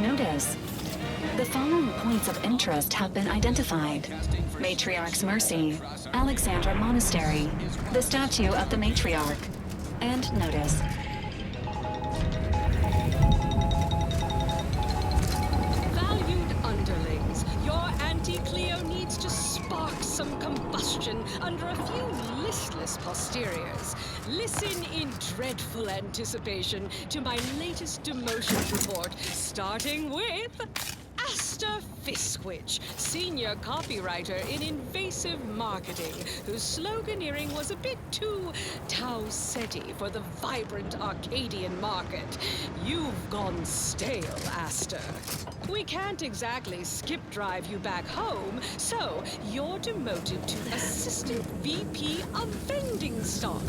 Notice. The following points of interest have been identified. Matriarch's Mercy, Alexandra Monastery, the statue of the Matriarch, and notice. Valued underlings, your anti-Cleo needs to spark some combustion under a few listless posteriors. Listen in dreadful anticipation to my latest demotion report, starting with Asta Fiskwich, senior copywriter in invasive marketing, whose sloganeering was a bit too Tau-Ceti for the vibrant Arcadian market. You've gone stale, Asta. We can't exactly skip drive you back home, so you're demoted to Assistant VP of Vending Stock.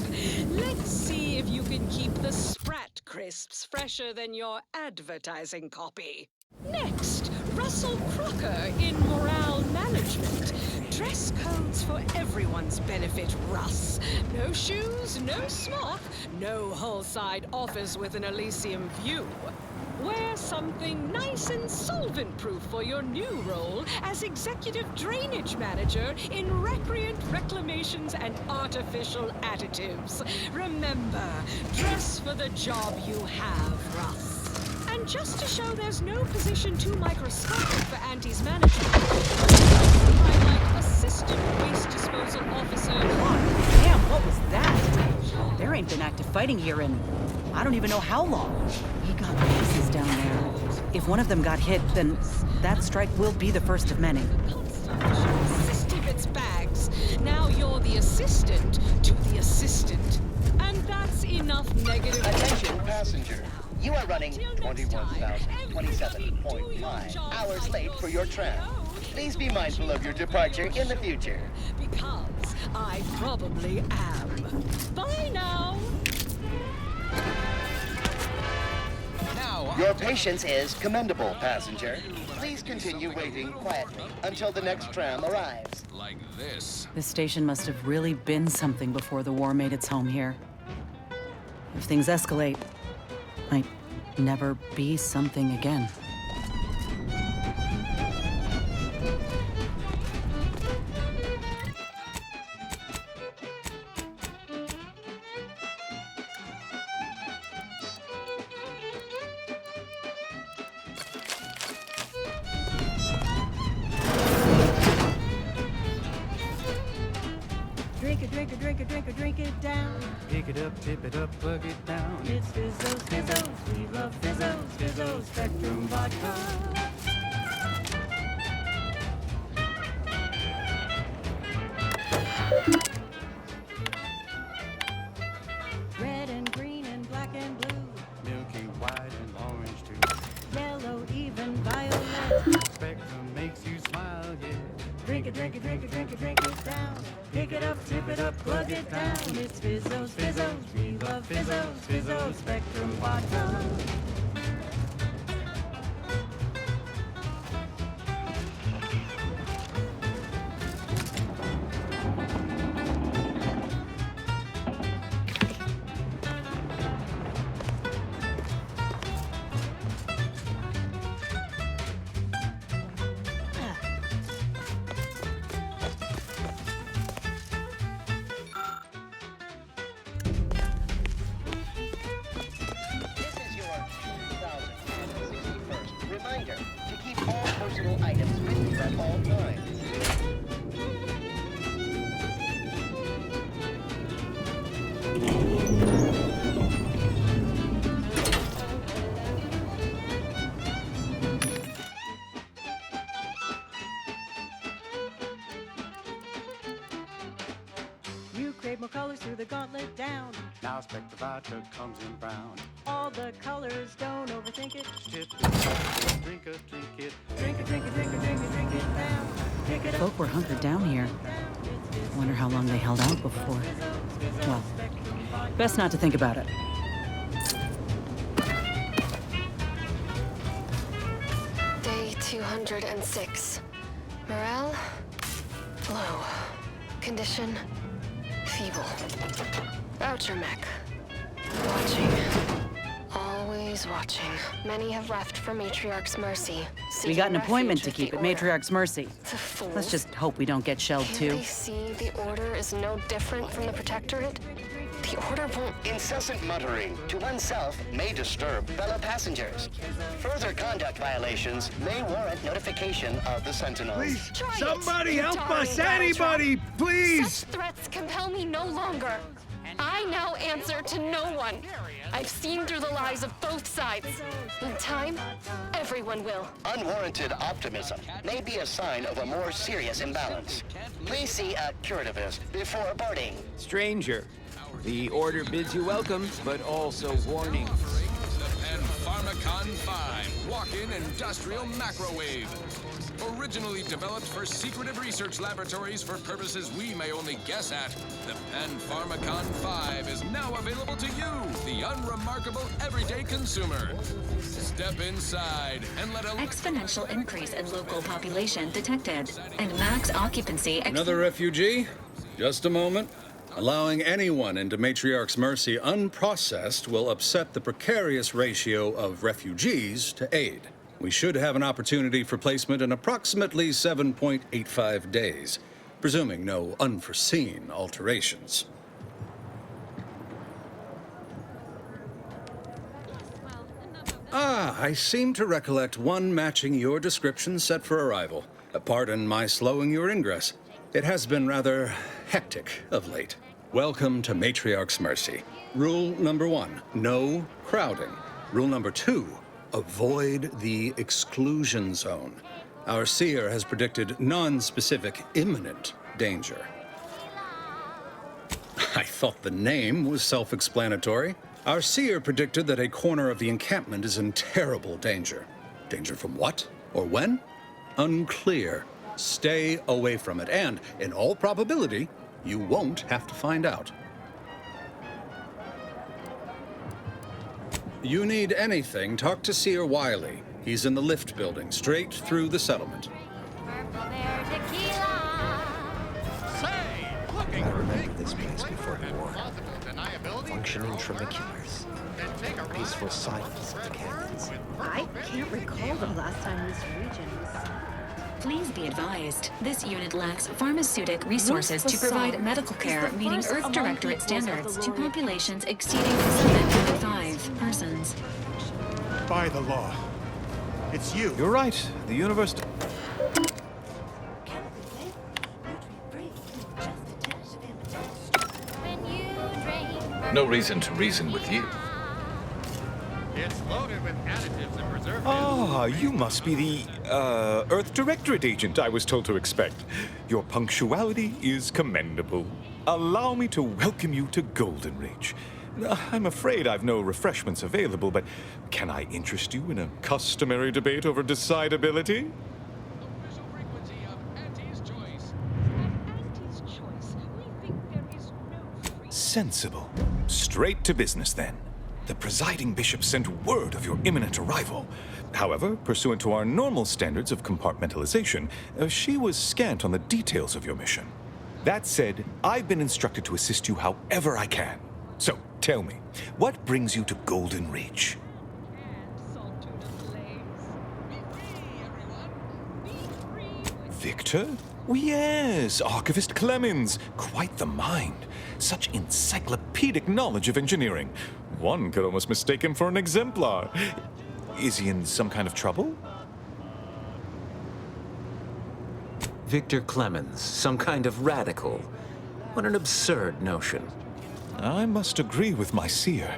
Let's see if you can keep the Sprat crisps fresher than your advertising copy. Next, Russell Crocker in Morale Management. Dress codes for everyone's benefit, Russ. No shoes, no smock, no hull-side office with an Elysium view. Wear something nice and solvent-proof for your new role as Executive Drainage Manager in Recreant Reclamations and Artificial Additives. Remember, dress for the job you have, Russ. And just to show there's no position too microscopic for Auntie's management, highlight Assistant Waste Disposal Officer. Damn, what was that? There ain't been active fighting here in I don't even know how long. We got pieces down there. If one of them got hit, then that strike will be the first of many. Assistive its bags. Now you're the assistant to the assistant. And that's enough negative. Attention, passenger. You are running 21,027.5 hours late for your tram. Please be mindful of your departure in the future. Because I probably am. Bye now. Your patience is commendable, passenger. Please continue waiting quietly until the next tram arrives. Like this. This station must have really been something before the war made its home here. If things escalate, might never be something again. Drink it down. Pick it up, tip it up, plug it down. It's Fizzos, Fizzos, we love Fizzos, Fizzos, Spectrum Vodka. Red and green and black and blue. Milky white and orange too. Yellow, even violet. Spectrum makes you smile, yeah. Drink it down. Pick it up, tip it up, plug it down. It's Fizzos, Fizzos, we love Fizzos, Fizzos, Spectrum Vodka. Reminder to keep all personal items with you at all times. You crave more colors through the gauntlet down. Now Spectrum Vodka comes in brown. All the colors, don't overthink it. Tip it, drink it. Drink it down. Pick it up. Folk were hunkered down here. Wonder how long they held out before. Well, best not to think about it. Day 206. Morale? Low. Condition? Feeble. Outer mech. Watching. Always watching. Many have left for Matriarch's mercy. We got an appointment to seeking keep at refuge with the Order. Matriarch's mercy. The fools. Let's just hope we don't get shelled Can't too. they see the Order is no different from the Protectorate? The Order won't... Incessant muttering to oneself may disturb fellow passengers. Further conduct violations may warrant notification of the Sentinels. Please, Try it, somebody you help darling us! battle Anybody, trap. please! Such threats compel me no longer. I now answer to no one. I've seen through the lies of both sides. In time, everyone will. Unwarranted optimism may be a sign of a more serious imbalance. Please see a curativist before boarding. Stranger, the Order bids you welcome, but also warning. And Pharmacon 5 walk-in industrial macrowave. Originally developed for secretive research laboratories for purposes we may only guess at, the Pharmacon 5 is now available to you, the unremarkable everyday consumer. Step inside and let a Exponential increase in local population detected, and max occupancy. Another refugee? Just a moment. Allowing anyone into Matriarch's mercy unprocessed will upset the precarious ratio of refugees to aid. We should have an opportunity for placement in approximately 7.85 days, presuming no unforeseen alterations. Ah, I seem to recollect one matching your description set for arrival. Pardon my slowing your ingress. It has been rather hectic of late. Welcome to Matriarch's mercy. Rule number 1, no crowding. Rule number 2, avoid the exclusion zone. Our seer has predicted non-specific imminent danger. I thought the name was self-explanatory. Our seer predicted that a corner of the encampment is in terrible danger. Danger from what? Or when? Unclear. Stay away from it, and, in all probability, you won't have to find out. You need anything, talk to Seer Wiley. He's in the lift building, straight through the settlement. I remember this place before the war. Functioning tramiculars. Peaceful silence of the canyons. I can't recall the last time this region was... Please be advised, this unit lacks pharmaceutic resources to provide medical care meeting Earth Directorate standards to populations exceeding 7.5 persons. By the law. It's you. You're right. The universe... No reason to reason with you. It's loaded with additives and preservatives. Ah, you must be the, Earth Directorate agent I was told to expect. Your punctuality is commendable. Allow me to welcome you to Golden Ridge. I'm afraid I've no refreshments available, but can I interest you in a customary debate over decidability? official frequency of Auntie's Choice. At Auntie's Choice, we think there is no free... Sensible. Straight to business, then. The presiding bishop sent word of your imminent arrival. However, pursuant to our normal standards of compartmentalization, she was scant on the details of your mission. That said, I've been instructed to assist you however I can. So, tell me, what brings you to Golden Ridge? Victor? Oh, yes, Archivist Clemens. Quite the mind. Such encyclopedic knowledge of engineering. One could almost mistake him for an exemplar. Is he in some kind of trouble? Victor Clemens, some kind of radical. What an absurd notion. I must agree with my seer.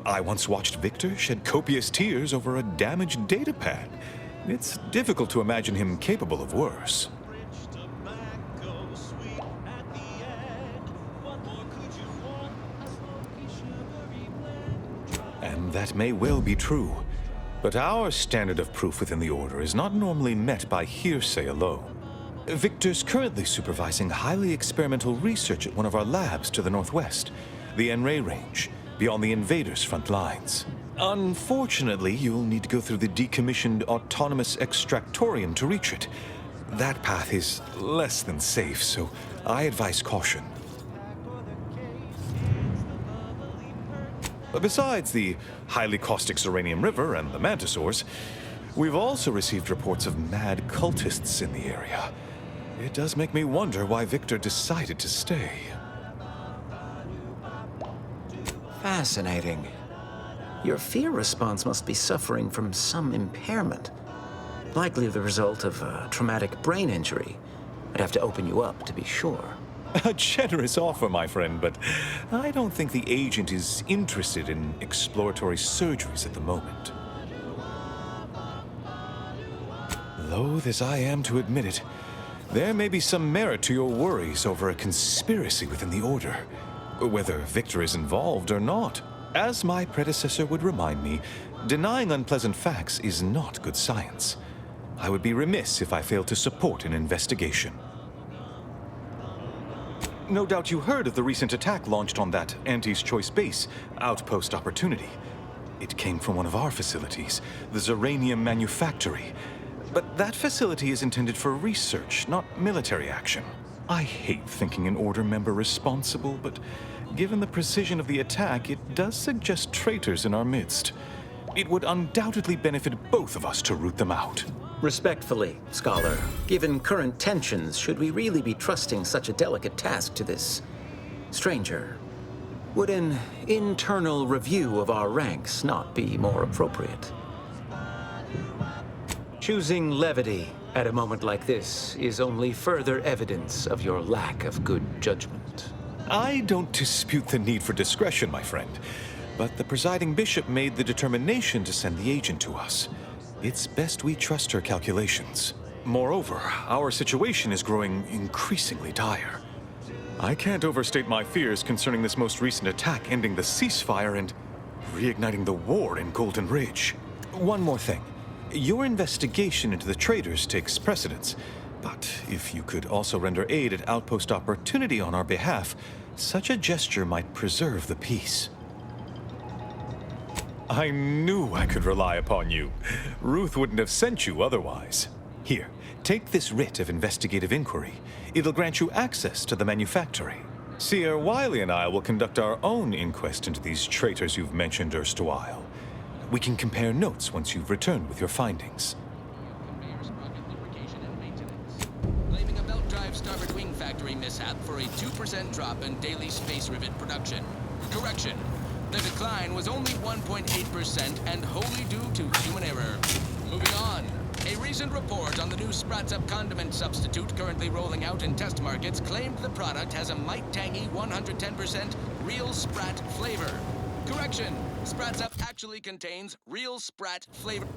I once watched Victor shed copious tears over a damaged datapad. It's difficult to imagine him capable of worse. And that may well be true. But our standard of proof within the Order is not normally met by hearsay alone. Victor's currently supervising highly experimental research at one of our labs to the northwest, the Enray Range, beyond the invaders' front lines. Unfortunately, you'll need to go through the decommissioned autonomous extractorium to reach it. That path is less than safe, so I advise caution. Besides the highly caustic Serenium River and the Mantisaurs, we've also received reports of mad cultists in the area. It does make me wonder why Victor decided to stay. Fascinating. Your fear response must be suffering from some impairment. Likely the result of a traumatic brain injury. I'd have to open you up to be sure. A generous offer, my friend, but I don't think the agent is interested in exploratory surgeries at the moment. Loath as I am to admit it, there may be some merit to your worries over a conspiracy within the Order, whether Victor is involved or not. As my predecessor would remind me, denying unpleasant facts is not good science. I would be remiss if I failed to support an investigation. No doubt you heard of the recent attack launched on that Anti's Choice base, Outpost Opportunity. It came from one of our facilities, the Zeranium Manufactory. But that facility is intended for research, not military action. I hate thinking an Order member responsible, but given the precision of the attack, it does suggest traitors in our midst. It would undoubtedly benefit both of us to root them out. Respectfully, Scholar, given current tensions, should we really be trusting such a delicate task to this stranger? Would an internal review of our ranks not be more appropriate? Choosing levity at a moment like this is only further evidence of your lack of good judgment. I don't dispute the need for discretion, my friend, but the presiding bishop made the determination to send the agent to us. It's best we trust her calculations. Moreover, our situation is growing increasingly dire. I can't overstate my fears concerning this most recent attack ending the ceasefire and reigniting the war in Golden Ridge. One more thing. Your investigation into the traitors takes precedence, but if you could also render aid at Outpost Opportunity on our behalf, such a gesture might preserve the peace. I knew I could rely upon you. Ruth wouldn't have sent you otherwise. Here, take this writ of investigative inquiry. It'll grant you access to the manufactory. Seer Wiley and I will conduct our own inquest into these traitors you've mentioned erstwhile. We can compare notes once you've returned with your findings. Blaming a belt drive starboard wing factory mishap for a 2% drop in daily space rivet production. Correction. The decline was only 1.8% and wholly due to human error. Moving on. A recent report on the new Sprats Up condiment substitute currently rolling out in test markets claimed the product has a might tangy 110% real Sprat flavor. Correction. Sprats Up actually contains real Sprat flavor.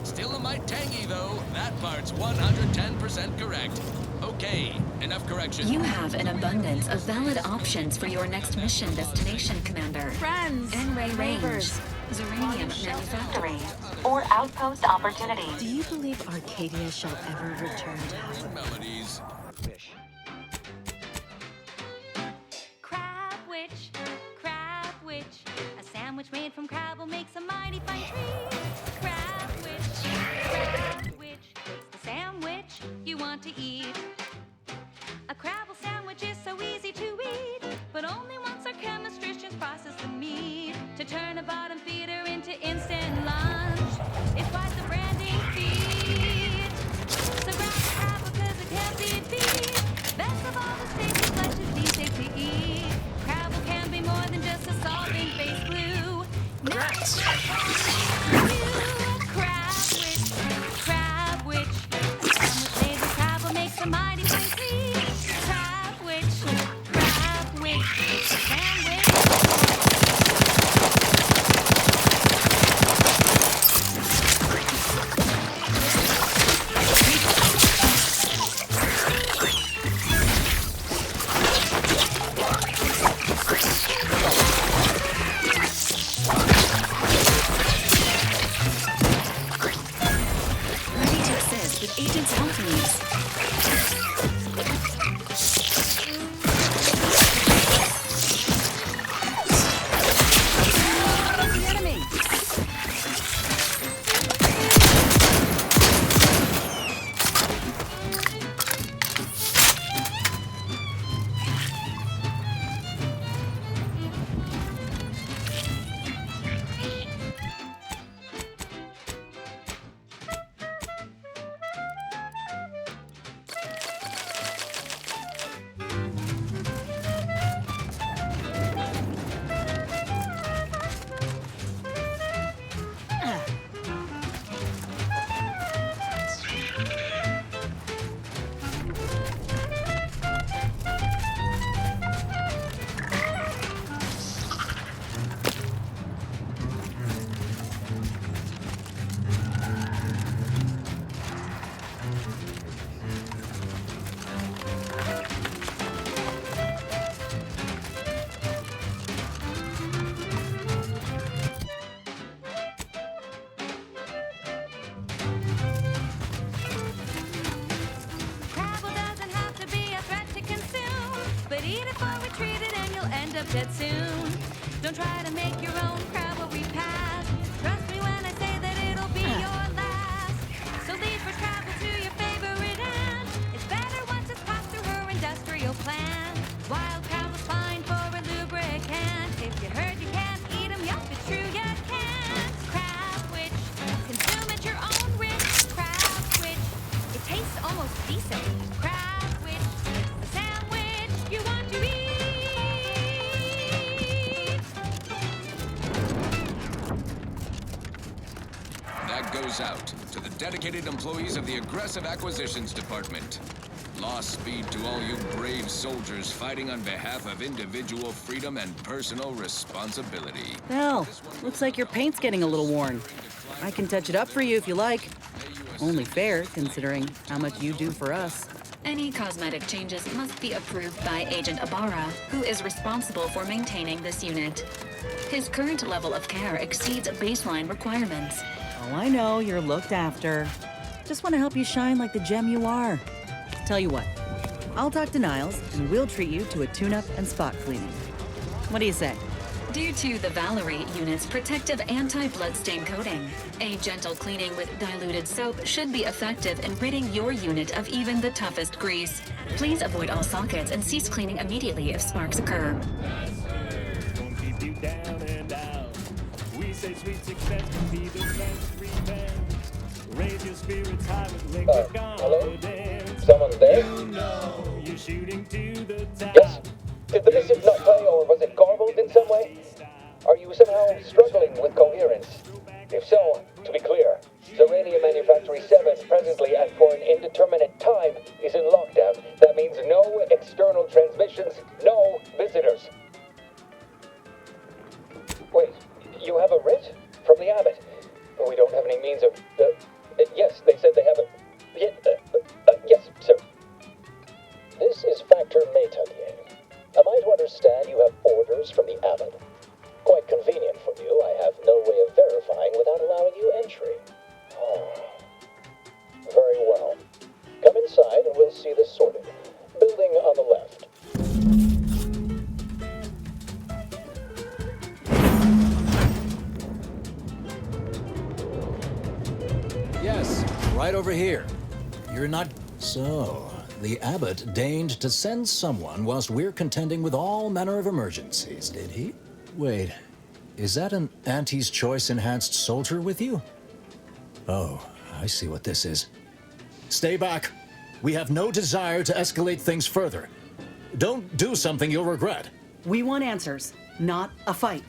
Still a mite tangy, though. That part's 110% correct. Okay, enough correction. You have an abundance of valid options for your next mission destination, Commander. Friends, N-ray range, neighbors, Zeranium manufactory, or outpost opportunity. Do you believe Arcadia shall ever return to heaven? Melodies. Crab witch, a sandwich made from crab will make some mighty fine treat. Crab witch, it's the sandwich you want to eat. A crabble sandwich is so easy to eat, but only once our chemistricians process the meat to turn a bottom feeder into instant lunch. It's quite the branding feat. So grab a crab because it can't be beat. Best of all, the tasty flesh should be safe to eat. Crabble can be more than just a solving face glue. Rats. Crab witch. Sandwich made with crab will make some mighty fine treat. Crab witch. Sandwich. Ready to assist with agent's health needs. The enemy! Crabble doesn't have to be a threat to consume, but eat it before we treat it and you'll end up dead soon. Don't try to make your own crabble repass. Trust me when I say that it'll be your last. So leave for crabble to your favorite aunt. It's better once it's passed through her industrial plant. Wild crabble's fine for a lubricant. If you heard you can't eat 'em, yup, it's true you can't. Crab witch, consume at your own risk. Crab witch, it tastes almost decent. Crab witch, it's the sandwich you want to eat. That goes out to the dedicated employees of the Aggressive Acquisitions Department. Lost speed to all you brave soldiers fighting on behalf of individual freedom and personal responsibility. Well, looks like your paint's getting a little worn. I can touch it up for you if you like. Only fair, considering how much you do for us. Any cosmetic changes must be approved by Agent Ibarra, who is responsible for maintaining this unit. His current level of care exceeds baseline requirements. Oh, I know, you're looked after. Just want to help you shine like the gem you are. Tell you what, I'll talk to Niles, and we'll treat you to a tune-up and spot cleaning. What do you say? Due to the Valerie unit's protective anti-bloodstain coating, a gentle cleaning with diluted soap should be effective in ridding your unit of even the toughest grease. Please avoid all sockets and cease cleaning immediately if sparks occur. Gonna keep you down and out. We say sweet success can be the best revenge. Raise your spirits high with liquid confidence. Someone there? You know you're shooting to the top. Yes. Did the missive not play, or was it garbled in some way? Are you somehow struggling with coherence? If so, to be clear, Zeranium Manufactory 7 presently and for an indeterminate time is in lockdown. That means no external transmissions, no visitors. Wait, you have a writ? From the abbot? We don't have any means of... understand you have orders from the abbot? Quite convenient for you. I have no way of verifying without allowing you entry. Very well. Come inside and we'll see this sorted. Building on the left. Yes, right over here. You're not... So, the abbot deigned to send someone whilst we're contending with all manner of emergencies, did he? Wait, is that an Auntie's Choice enhanced soldier with you? Oh, I see what this is. Stay back. We have no desire to escalate things further. Don't do something you'll regret. We want answers, not a fight.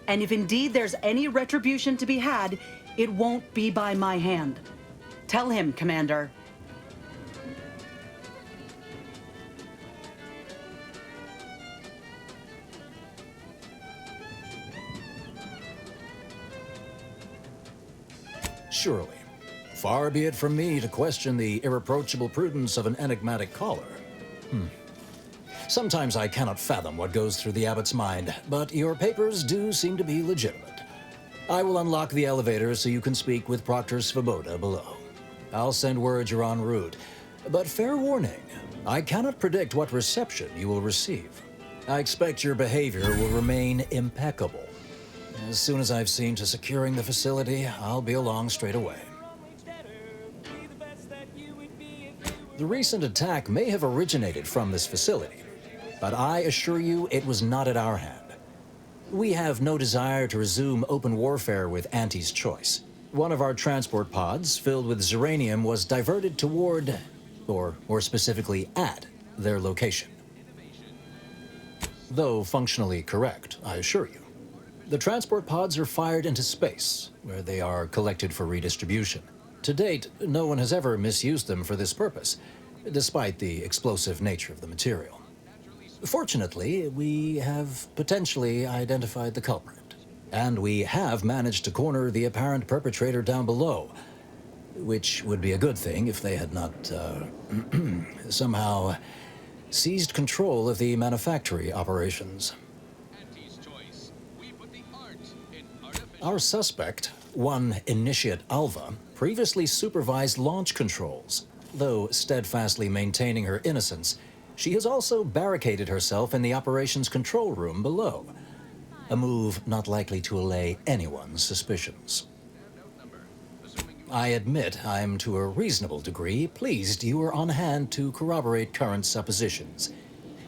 And if indeed there's any retribution to be had, it won't be by my hand. Tell him, Commander. Surely. Far be it from me to question the irreproachable prudence of an enigmatic caller. Sometimes I cannot fathom what goes through the abbot's mind, but your papers do seem to be legitimate. I will unlock the elevator so you can speak with Proctor Svoboda below. I'll send word you're en route, but fair warning, I cannot predict what reception you will receive. I expect your behavior will remain impeccable. As soon as I've seen to securing the facility, I'll be along straight away. The recent attack may have originated from this facility, but I assure you it was not at our hand. We have no desire to resume open warfare with Auntie's Choice. One of our transport pods filled with Zeranium was diverted toward, or more specifically at, their location. Though functionally correct, I assure you. The transport pods are fired into space, where they are collected for redistribution. To date, no one has ever misused them for this purpose, despite the explosive nature of the material. Fortunately, we have potentially identified the culprit, and we have managed to corner the apparent perpetrator down below, which would be a good thing if they had not, somehow seized control of the manufactory operations. Our suspect, one Initiate Alva, previously supervised launch controls. Though steadfastly maintaining her innocence, she has also barricaded herself in the operations control room below. A move not likely to allay anyone's suspicions. I admit I'm to a reasonable degree pleased you are on hand to corroborate current suppositions.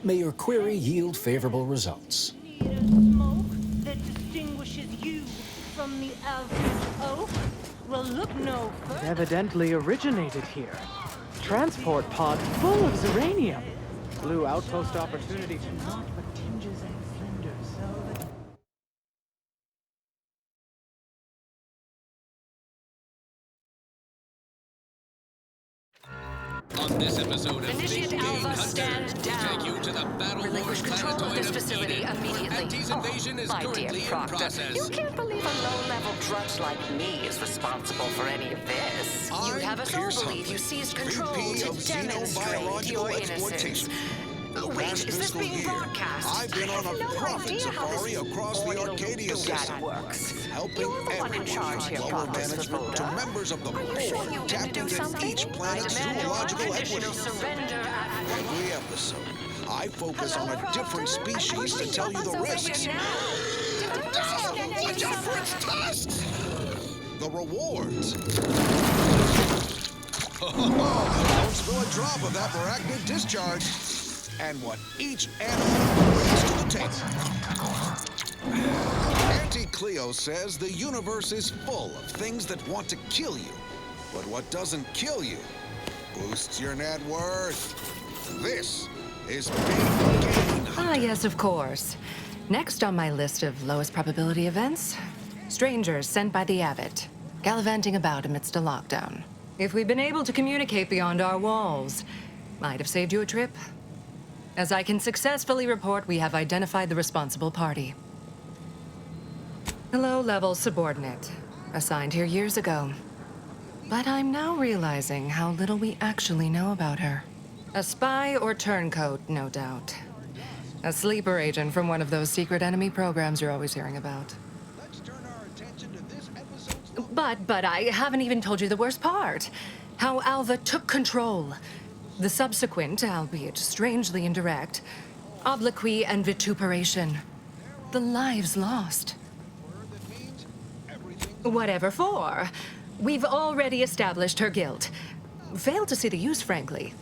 May your query yield favorable results. Smoke that distinguishes you from the average oak? Well, look no further. It evidently originated here. Transport pod full of Zeranium. Blue outpost opportunity to naught but tinges and flinders. On this episode of Initiate Big Alpha, Game stand Hunter, down. we take you to the battle Relinquish control of this facility immediately. Auntie's invasion is My dear currently in Proctor, process. you can't believe a low-level drudge like me is responsible for any of this. You have us all believe you seized control to demonstrate your innocence. Wait, is this being broadcast? I've been on a profit safari across the Arcadia system, helping everyone from lower management to members of the board tap into each planet's zoological equity. Every episode, I focus on a different species to tell you the risks. The different tasks! The rewards. Don't spill a drop of that arachnid discharge. And what each animal brings to the table. Auntie Cleo says the universe is full of things that want to kill you. But what doesn't kill you boosts your net worth. This is Big Game Hunter. Ah, yes, of course. Next on my list of lowest probability events, strangers sent by the abbot, gallivanting about amidst a lockdown. If we'd been able to communicate beyond our walls, might have saved you a trip. As I can successfully report, we have identified the responsible party. A low-level subordinate, assigned here years ago. But I'm now realizing how little we actually know about her. A spy or turncoat, no doubt. A sleeper agent from one of those secret enemy programs you're always hearing about. But I haven't even told you the worst part. How Alva took control. The subsequent, albeit strangely indirect, obloquy and vituperation. The lives lost. Whatever for. We've already established her guilt. Failed to see the use, frankly.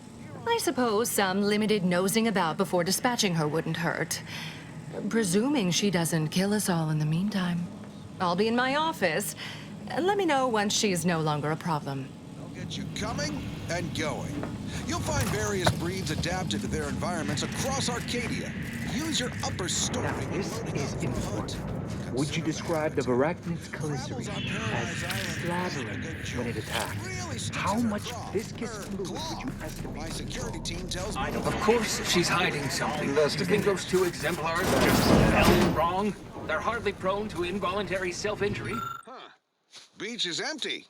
I suppose some limited nosing about before dispatching her wouldn't hurt. Presuming she doesn't kill us all in the meantime. I'll be in my office. Let me know once she's no longer a problem. I'll get you coming and going. You'll find various breeds adapted to their environments across Arcadia. Use your upper story. Now, this is important. Would you describe the Arachnid's calicity as slathering when it attacks? How much viscous fluid would you estimate? My security team tells me. Of course she's hiding something. Do you think those two exemplars are just held wrong? They're hardly prone to involuntary self-injury. Huh. Beach is empty.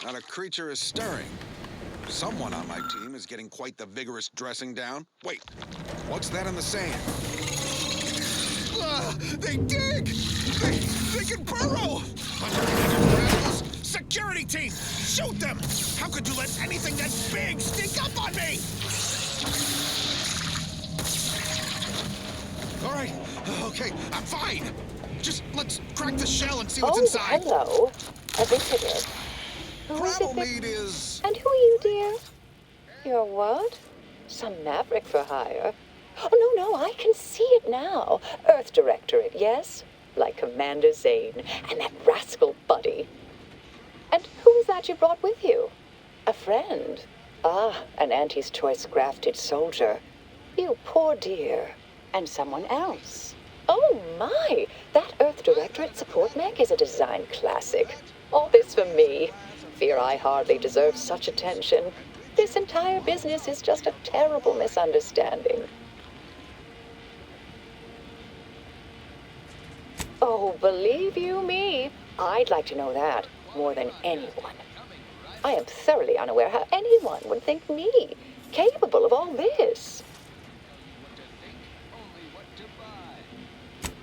Not a creature is stirring. Someone on my team is getting quite the vigorous dressing down. Wait, what's that in the sand? They dig! They can burrow! Security team! Shoot them! How could you let anything that big sneak up on me? All right, okay, I'm fine. Just let's crack the shell and see what's inside. Hello. A visitor. Gravel meat is... And who are you, dear? You're what? Some maverick for hire. Oh, no, I can see it now. Earth Directorate, yes? Like Commander Zane and that rascal Buddy. And who is that you brought with you? A friend. Ah, an Auntie's Choice grafted soldier. You poor dear. And someone else. Oh, my! That Earth Directorate support mech is a design classic. All this for me. Fear I hardly deserve such attention. This entire business is just a terrible misunderstanding. Oh, believe you me, I'd like to know that more than anyone. I am thoroughly unaware how anyone would think me capable of all this.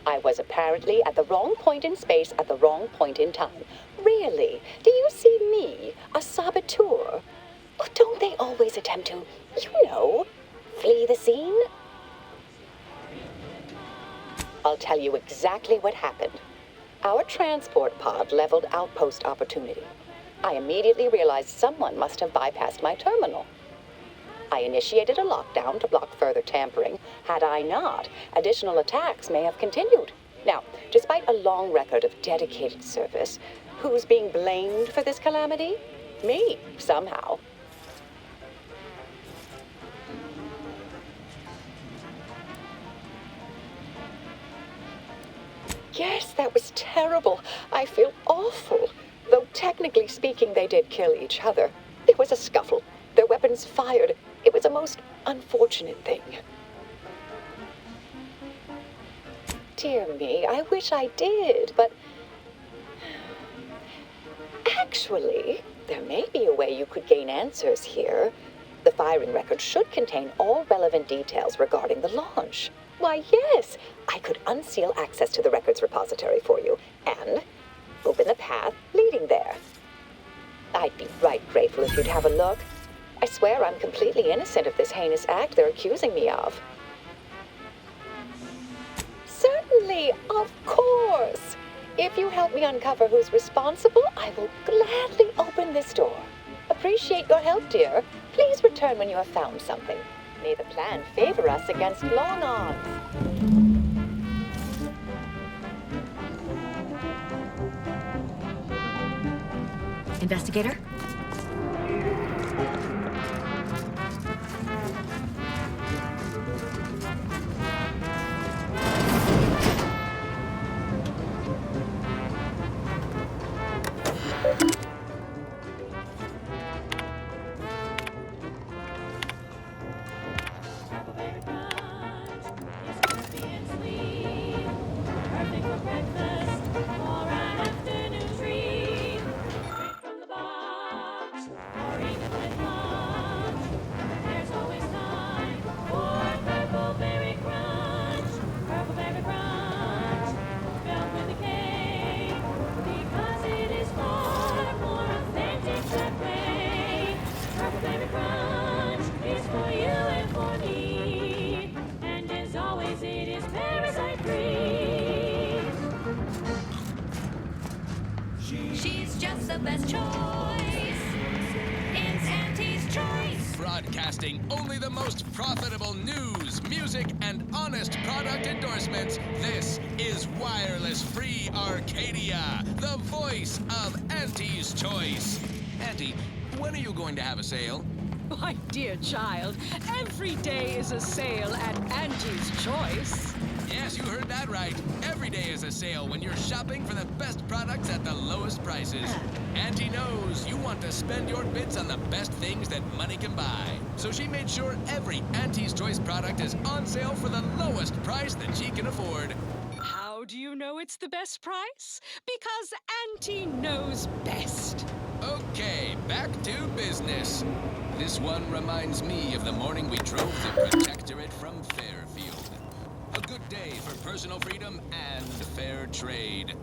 I was apparently at the wrong point in space at the wrong point in time. Really? Do you see me, a saboteur? Oh, don't they always attempt to, flee the scene? I'll tell you exactly what happened. Our transport pod leveled outpost opportunity. I immediately realized someone must have bypassed my terminal. I initiated a lockdown to block further tampering. Had I not, additional attacks may have continued. Now, despite a long record of dedicated service, who's being blamed for this calamity? Me, somehow. Yes, that was terrible. I feel awful. Though technically speaking, they did kill each other. There was a scuffle. Their weapons fired. It was a most unfortunate thing. Dear me, I wish I did, but... Actually, there may be a way you could gain answers here. The firing record should contain all relevant details regarding the launch. Why, yes, I could unseal access to the records repository for you and open the path leading there. I'd be right grateful if you'd have a look. I swear I'm completely innocent of this heinous act they're accusing me of. Certainly, of course. If you help me uncover who's responsible, I will gladly open this door. Appreciate your help, dear. Please return when you have found something. May the plan favor us against long odds. Investigator? is the best choice. It's Auntie's Choice. Broadcasting only the most profitable news, music, and honest product endorsements. This is Wireless Free Arcadia, the voice of Auntie's Choice. Auntie, when are you going to have a sale? My dear child, every day is a sale at Auntie's Choice. Yes, you heard that right. Every day is a sale when you're shopping for the best products at the lowest prices. Auntie knows you want to spend your bits on the best things that money can buy. So she made sure every Auntie's Choice product is on sale for the lowest price that she can afford. How do you know it's the best price? Because Auntie knows best. Okay, back to business. This one reminds me of the morning we drove the Protectorate from Fairfield. A good day for personal freedom and fair trade.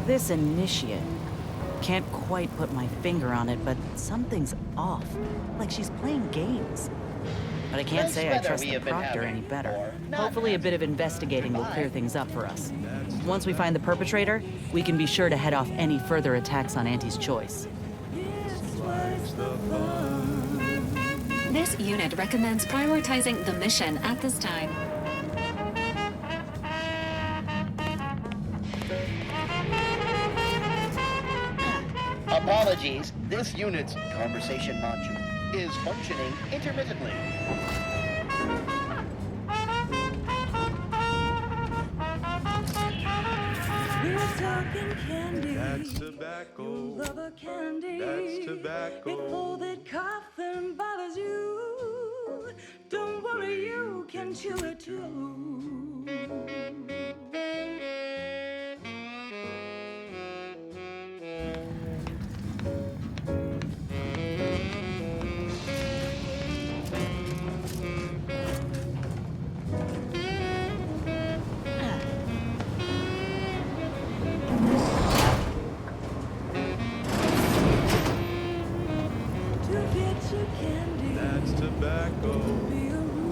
This initiate. Can't quite put my finger on it, but something's off. Like she's playing games. But I can't say I trust the proctor any better. Hopefully a bit of investigating will clear things up for us. Once we find the perpetrator, we can be sure to head off any further attacks on Auntie's Choice. This unit recommends prioritizing the mission at this time. Apologies, this unit's conversation module is functioning intermittently. We're talking candy. That's tobacco. You love a candy. That's tobacco. If folded coffin bothers you, don't worry, you can chew it too. That's tobacco.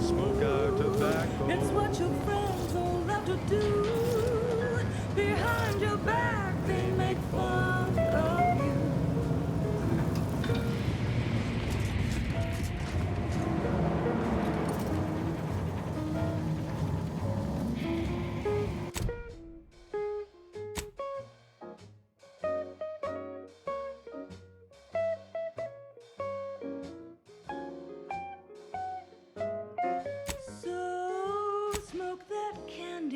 Smoke our tobacco. It's what your friends all love to do. Behind your back, they make fun of you.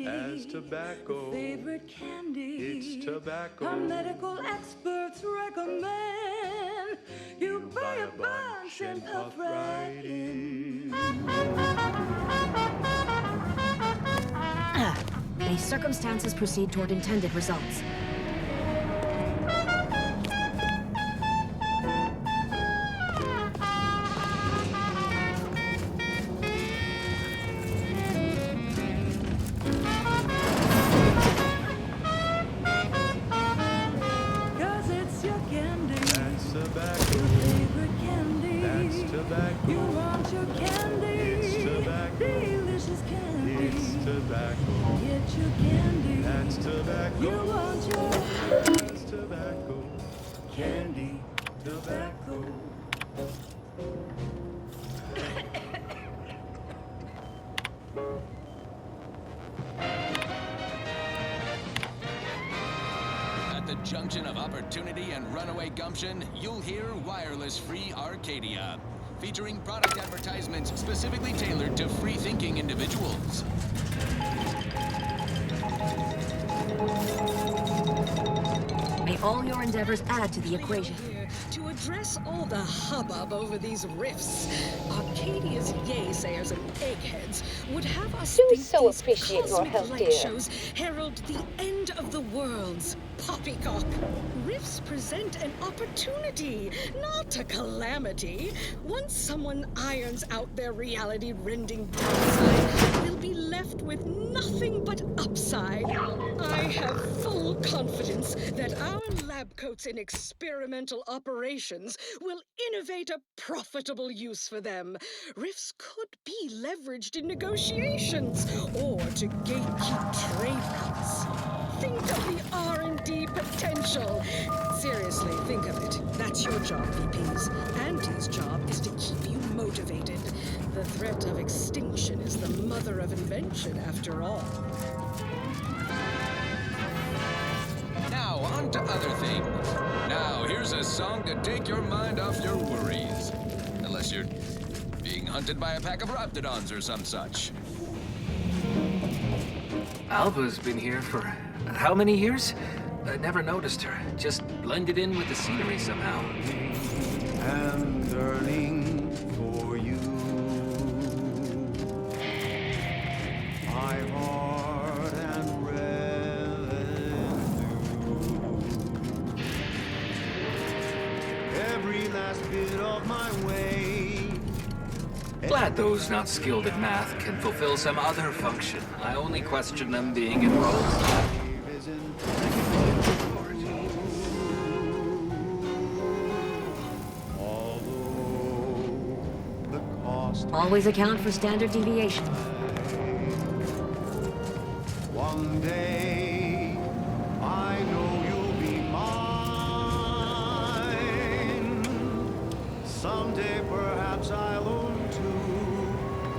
As tobacco. Favorite candy. It's tobacco. Our medical experts recommend you buy a bunch and puff right in. These circumstances proceed toward intended results. You want your candy. It's tobacco. Delicious candy. It's tobacco. Get your candy. That's tobacco. You want your That's tobacco. Candy. Tobacco. At the junction of opportunity and runaway gumption, you'll hear Wireless Free Arcadia, featuring product advertisements specifically tailored to free-thinking individuals. May all your endeavors add to the equation. To address all the hubbub over these rifts, Arcadia's yaysayers and eggheads would have us Do think so these appreciate your cosmic help, light dear. shows herald the end of the worlds. Poppycock. Rifts present an opportunity, not a calamity. Once someone irons out their reality-rending downside, we'll be left with nothing but upside. I have full confidence that our lab coats in experimental operations will innovate a profitable use for them. Rifts could be leveraged in negotiations or to gatekeep trade routes. Think of the R&D potential. Seriously, think of it. That's your job, VPs. Auntie's job is to keep you motivated. The threat of extinction is the mother of invention, after all. Now, on to other things. Now, here's a song to take your mind off your worries. Unless you're being hunted by a pack of raptidons or some such. Alva's been here for how many years? I never noticed her. Just blended in with the scenery somehow. And yearning for you. My heart and revenue. Every last bit of my way. Glad those not skilled at math can fulfill some other function. I only question them being enrolled. Always account for standard deviation. One day, I know you'll be mine. Someday, perhaps I'll own two.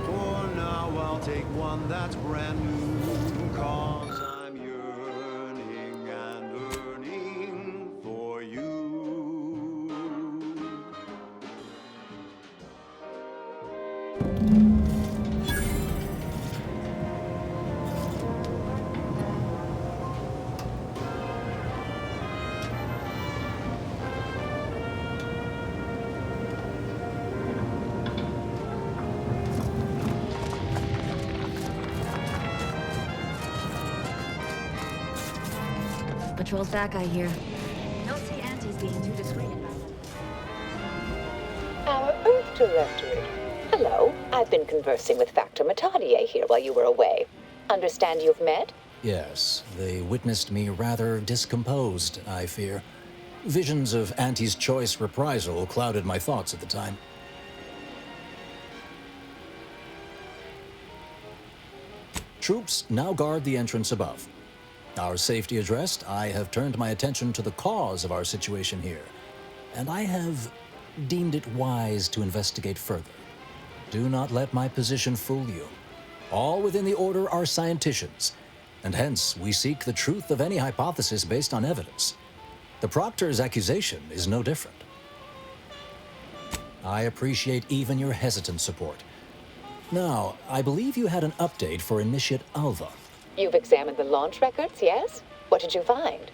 For now, I'll take one that's brand new. 'Cause I'm yearning and yearning for you. Patrol's back, I hear. Don't see Auntie's being too discreet about it. Our Earth Directorate. Hello. I've been conversing with Factor Matadier here while you were away. Understand you've met? Yes, they witnessed me rather discomposed, I fear. Visions of Auntie's choice reprisal clouded my thoughts at the time. Troops now guard the entrance above. Our safety addressed, I have turned my attention to the cause of our situation here, and I have deemed it wise to investigate further. Do not let my position fool you. All within the Order are scienticians, and hence we seek the truth of any hypothesis based on evidence. The Proctor's accusation is no different. I appreciate even your hesitant support. Now, I believe you had an update for Initiate Alva. You've examined the launch records, yes? What did you find?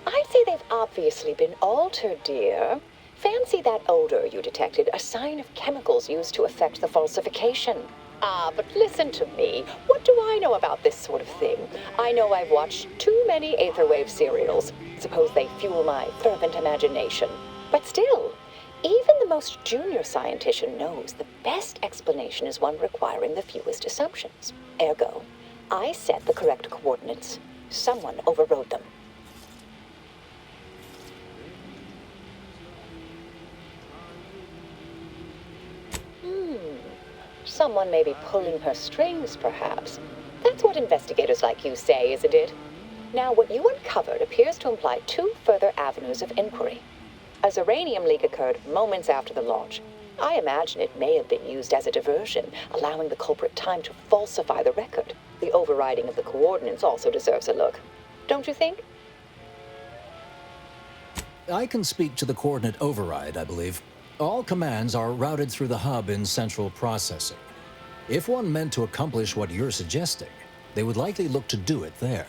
I'd say they've obviously been altered, dear. Fancy that odor you detected, a sign of chemicals used to effect the falsification. Ah, but listen to me. What do I know about this sort of thing? I know I've watched too many Aetherwave serials. Suppose they fuel my fervent imagination. But still, even the most junior scientician knows the best explanation is one requiring the fewest assumptions. Ergo, I set the correct coordinates. Someone overrode them. Someone may be pulling her strings, perhaps. That's what investigators like you say, isn't it? Now, what you uncovered appears to imply two further avenues of inquiry. A Zeranium leak occurred moments after the launch. I imagine it may have been used as a diversion, allowing the culprit time to falsify the record. The overriding of the coordinates also deserves a look. Don't you think? I can speak to the coordinate override, I believe. All commands are routed through the hub in central processing. If one meant to accomplish what you're suggesting, they would likely look to do it there.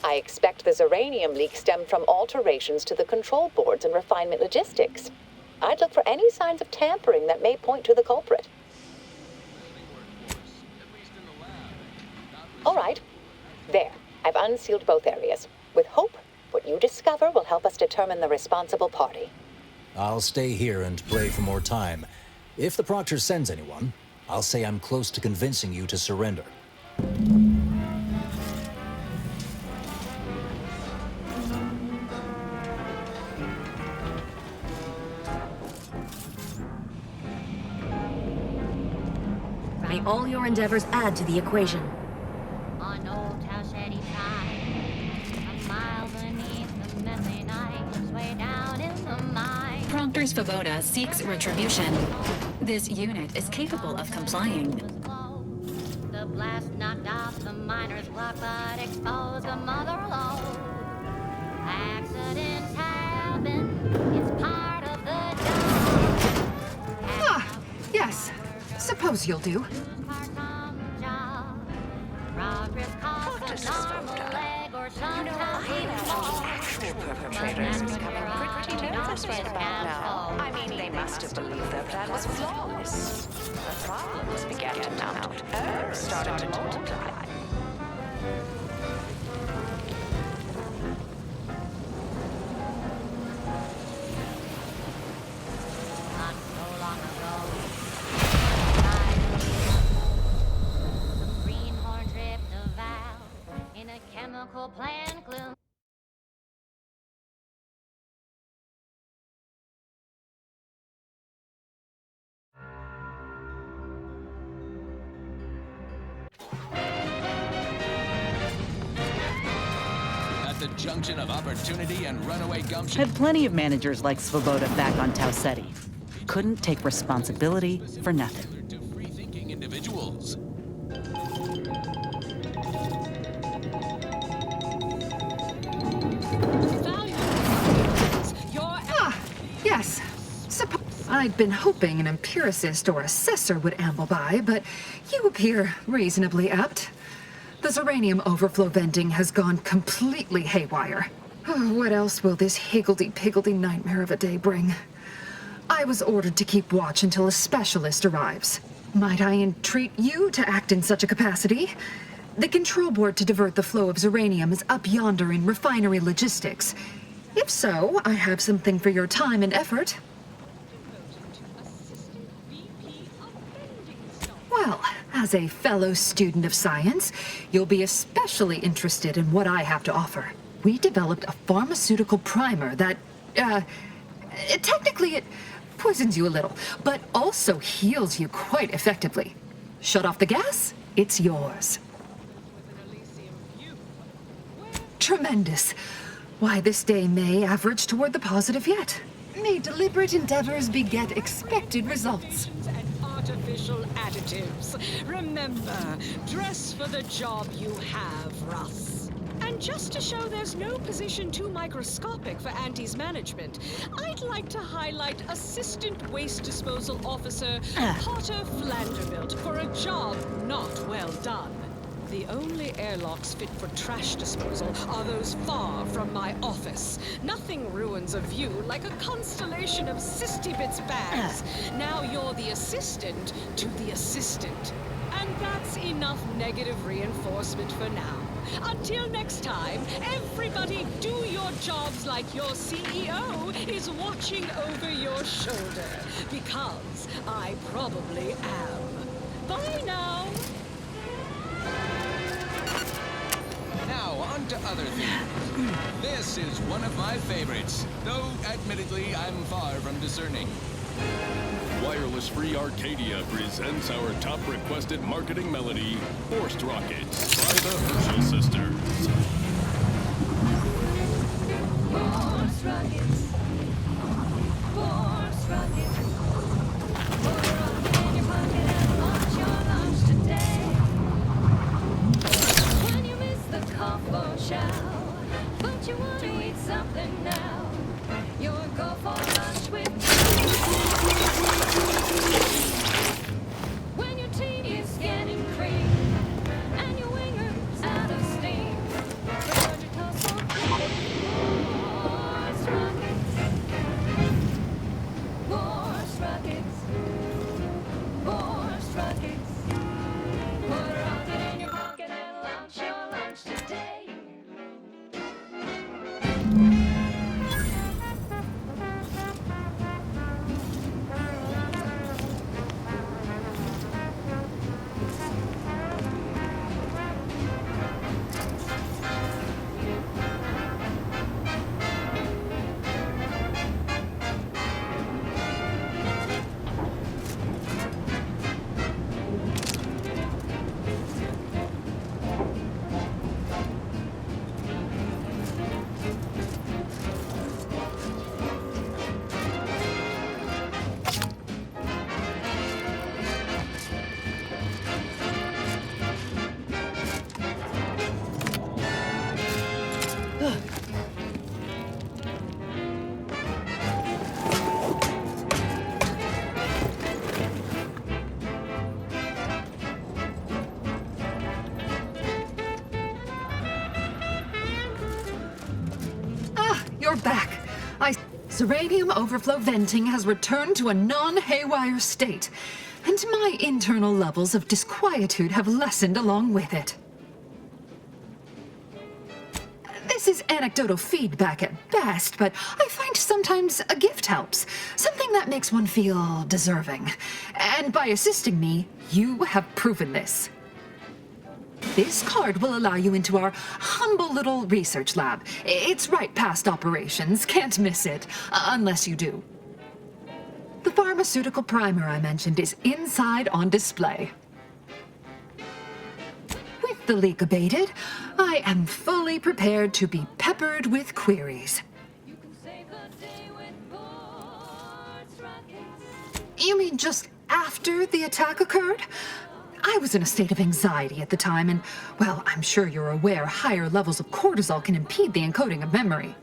I expect the Zeranium leak stemmed from alterations to the control boards and refinement logistics. I'd look for any signs of tampering that may point to the culprit. I've unsealed both areas. With hope, what you discover will help us determine the responsible party. I'll stay here and play for more time. If the Proctor sends anyone, I'll say I'm close to convincing you to surrender. May all your endeavors add to the equation. On old Tausetti side, a mile beneath the methane ice, way down in the mine. Proctor Svoboda seeks retribution. This unit is capable of complying. The blast knocked off the miner's clock, but exposed the mother lode. Accidents happen, it's part of the job. Ah, yes. Suppose you'll do. Actual perpetrators is becoming pretty nervous right about now. I mean, they must have believed their plan was flawless. The problems began to mount. Errors started to multiply. Not so long ago, the greenhorn tripped a valve in a chemical plant gloom. At the junction of opportunity and runaway gumption. Had plenty of managers like Svoboda back on Tausetti. Couldn't take responsibility for nothing. To free-thinking individuals. Yes. I'd been hoping an empiricist or assessor would amble by, but you appear reasonably apt. The Zeranium overflow venting has gone completely haywire. Oh, what else will this higgledy-piggledy nightmare of a day bring? I was ordered to keep watch until a specialist arrives. Might I entreat you to act in such a capacity? The control board to divert the flow of Zeranium is up yonder in refinery logistics. If so, I have something for your time and effort. Well, as a fellow student of science, you'll be especially interested in what I have to offer. We developed a pharmaceutical primer that, technically it poisons you a little, but also heals you quite effectively. Shut off the gas, it's yours. Tremendous. Why, this day may average toward the positive yet. May deliberate endeavors beget expected results. Artificial additives. Remember, dress for the job you have, Russ. And just to show there's no position too microscopic for Auntie's management, I'd like to highlight Assistant Waste Disposal Officer Potter Flanderbilt for a job not well done. The only airlocks fit for trash disposal are those far from my office. Nothing ruins a view like a constellation of Sisty-Bits bags. Now you're the assistant to the assistant. And that's enough negative reinforcement for now. Until next time, everybody do your jobs like your CEO is watching over your shoulder. Because I probably am. Bye now. Now, on to other things. This is one of my favorites, though admittedly I'm far from discerning. Wireless Free Arcadia presents our top requested marketing melody, Forced Rockets by the Herschel Sisters. Force rockets. Force rockets. Put a rocket in your pocket and launch your launch today. When you miss the cough or chow, but you want to eat something now, you'll go for lunch with when your tea is getting cream and your winger's out of steam. Put your toast on Force rockets. you're back. Uranium overflow venting has returned to a non-haywire state, and my internal levels of disquietude have lessened along with it. This is anecdotal feedback at best, but I find sometimes a gift helps. Something that makes one feel deserving. And by assisting me, you have proven this. This card will allow you into our humble little research lab. It's right past operations, can't miss it, unless you do. The pharmaceutical primer I mentioned is inside on display. With the leak abated, I am fully prepared to be peppered with queries. You mean just after the attack occurred? I was in a state of anxiety at the time, and, well, I'm sure you're aware higher levels of cortisol can impede the encoding of memory.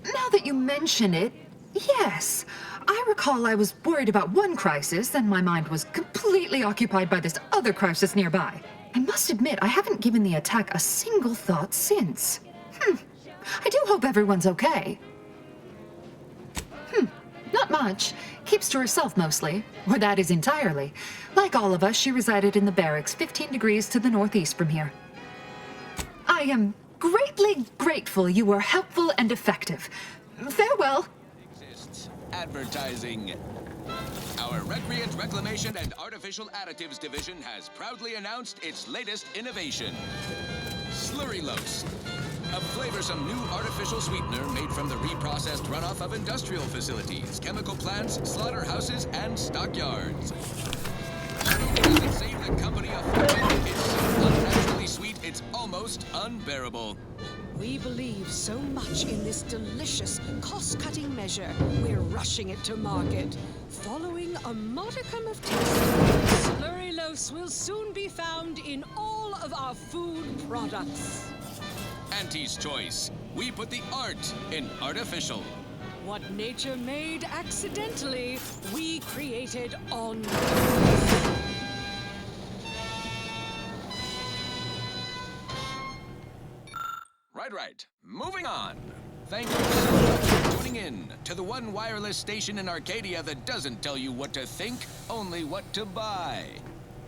Now that you mention it, yes. I recall I was worried about one crisis, and my mind was completely occupied by this other crisis nearby. I must admit, I haven't given the attack a single thought since. I do hope everyone's okay. Not much. Keeps to herself mostly, or that is entirely. Like all of us, she resided in the barracks 15 degrees to the northeast from here. I am greatly grateful you were helpful and effective. Farewell. Advertising. Our Recreant Reclamation and Artificial Additives Division has proudly announced its latest innovation. Slurrylose. A flavorsome new artificial sweetener made from the reprocessed runoff of industrial facilities, chemical plants, slaughterhouses, and stockyards. Not only does it save the company a fortune, it's so unnaturally sweet it's almost unbearable. We believe so much in this delicious, cost-cutting measure, we're rushing it to market. Following a modicum of taste, Slurrylose will soon be found in all of our food products. Auntie's Choice. We put the art in artificial. What nature made accidentally, we created on Right. Moving on. Thank you so much for tuning in to the one wireless station in Arcadia that doesn't tell you what to think, only what to buy.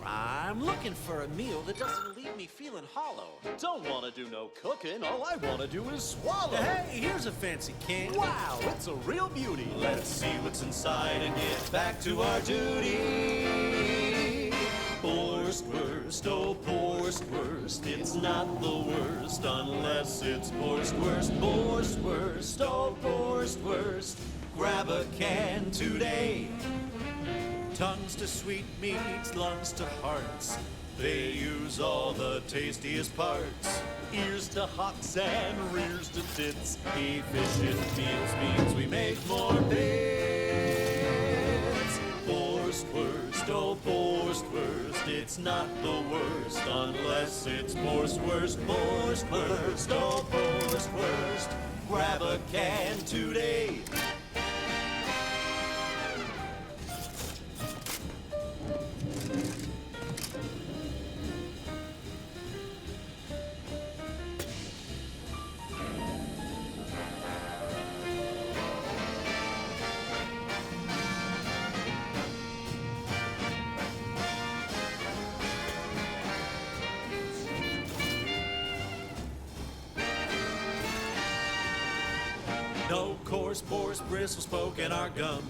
I'm looking for a meal that doesn't leave me feeling hollow. Don't want to do no cooking. All I want to do is swallow. Hey, here's a fancy can. Wow, it's a real beauty. Let's see what's inside and get back to our duty. Borstwurst, oh Borstwurst, it's not the worst unless it's Borstwurst. Borstwurst, oh Borstwurst, grab a can today. Tongues to sweetmeats, lungs to hearts. They use all the tastiest parts. Ears to hocks and rears to tits. Efficient meals means we make more bits. Borstwurst, oh Borstwurst, it's not the worst unless it's Borstwurst. Borstwurst, oh Borstwurst, grab a can today. No coarse pores bristle spoke in our gums.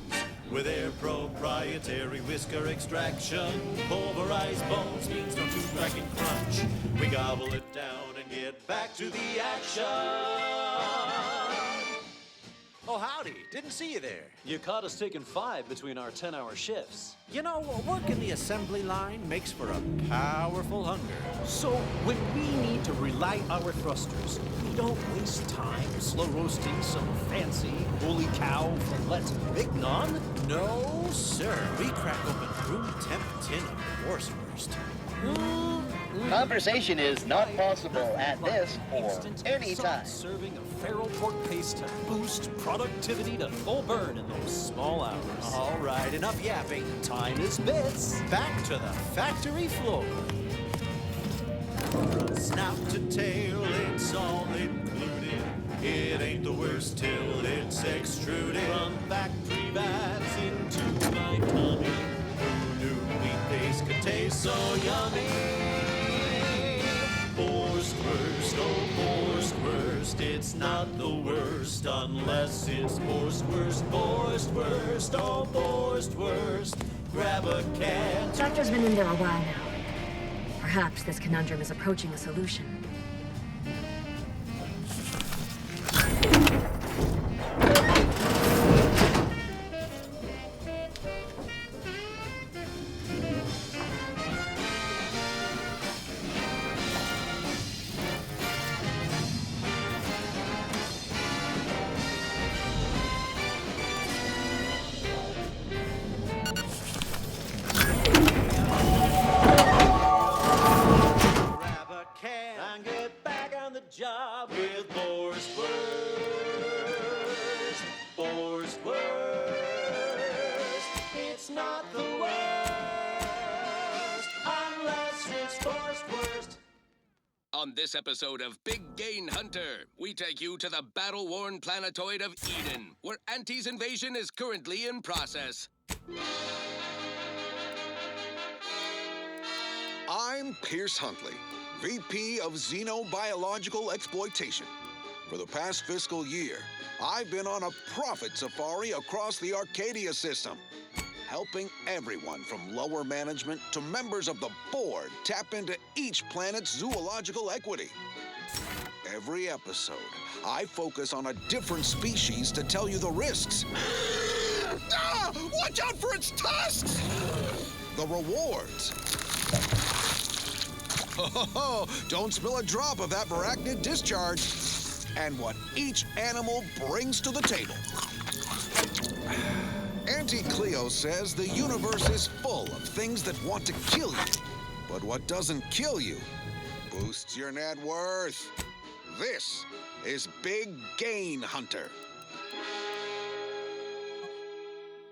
With their proprietary whisker extraction, pulverized bones means no tooth crack and crunch. We gobble it down and get back to the action. Oh, howdy. Didn't see you there. You caught us taking 5 between our 10-hour shifts. You know, working the assembly line makes for a powerful hunger. So when we need to relight our thrusters, we don't waste time slow roasting some fancy holy cow fillet mignon. No, sir. We crack open room temp tin of Borstwurst. Conversation is not possible at this or any time. Serving a feral pork paste to boost productivity to full burn in those small hours. All right, enough yapping. Time is bits. Back to the factory floor. Snout to tail, it's all included. It ain't the worst till it's extruded from factory vats into my tummy. Who knew meat paste could taste so yummy? Forced worst, oh forced worst. It's not the worst unless it's forced worst, oh forced worst. Grab a can. Doctor's been in there a while now. Perhaps this conundrum is approaching a solution. Job with forced worst, forced worst. It's not the worst unless it's forced worst. On this episode of Big Gain Hunter, we take you to the battle-worn planetoid of Eden, where Auntie's invasion is currently in process. I'm Pierce Huntley, VP of Xenobiological Exploitation. For the past fiscal year, I've been on a profit safari across the Arcadia system, helping everyone from lower management to members of the board tap into each planet's zoological equity. Every episode, I focus on a different species to tell you the risks. Watch out for its tusks! The rewards. Don't spill a drop of that arachnid discharge. And what each animal brings to the table. Auntie Cleo says the universe is full of things that want to kill you. But what doesn't kill you boosts your net worth. This is Big Gain Hunter.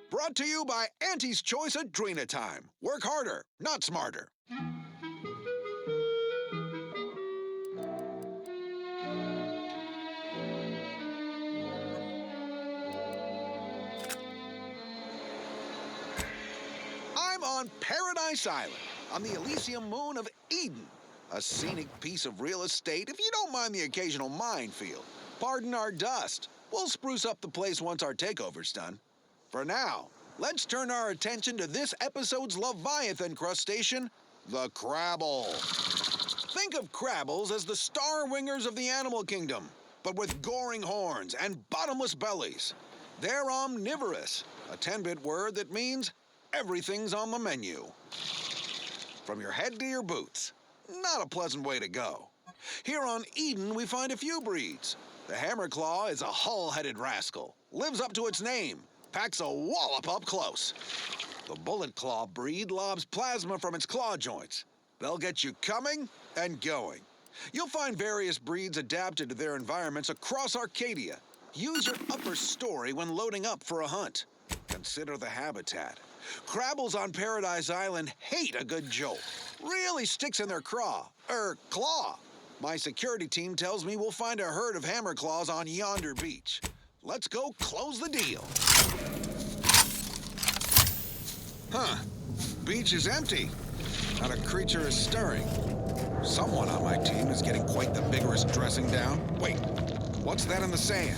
Brought to you by Auntie's Choice Adrena Time. Work harder, not smarter. I'm on Paradise Island, on the Elysium moon of Eden. A scenic piece of real estate, if you don't mind the occasional minefield. Pardon our dust. We'll spruce up the place once our takeover's done. For now, let's turn our attention to this episode's Leviathan crustacean, the Crabble. Think of crabbles as the star wingers of the animal kingdom, but with goring horns and bottomless bellies. They're omnivorous, a 10-bit word that means everything's on the menu. From your head to your boots. Not a pleasant way to go. Here on Eden, we find a few breeds. The Hammerclaw is a hull-headed rascal, lives up to its name, packs a wallop up close. The Bullet Claw breed lobs plasma from its claw joints. They'll get you coming and going. You'll find various breeds adapted to their environments across Arcadia. Use your upper story when loading up for a hunt. Consider the habitat. Crabbles on Paradise Island hate a good jolt. Really sticks in their claw. My security team tells me we'll find a herd of hammerclaws on yonder beach. Let's go close the deal. Huh. Beach is empty. Not a creature is stirring. Someone on my team is getting quite the vigorous dressing down. Wait, what's that in the sand?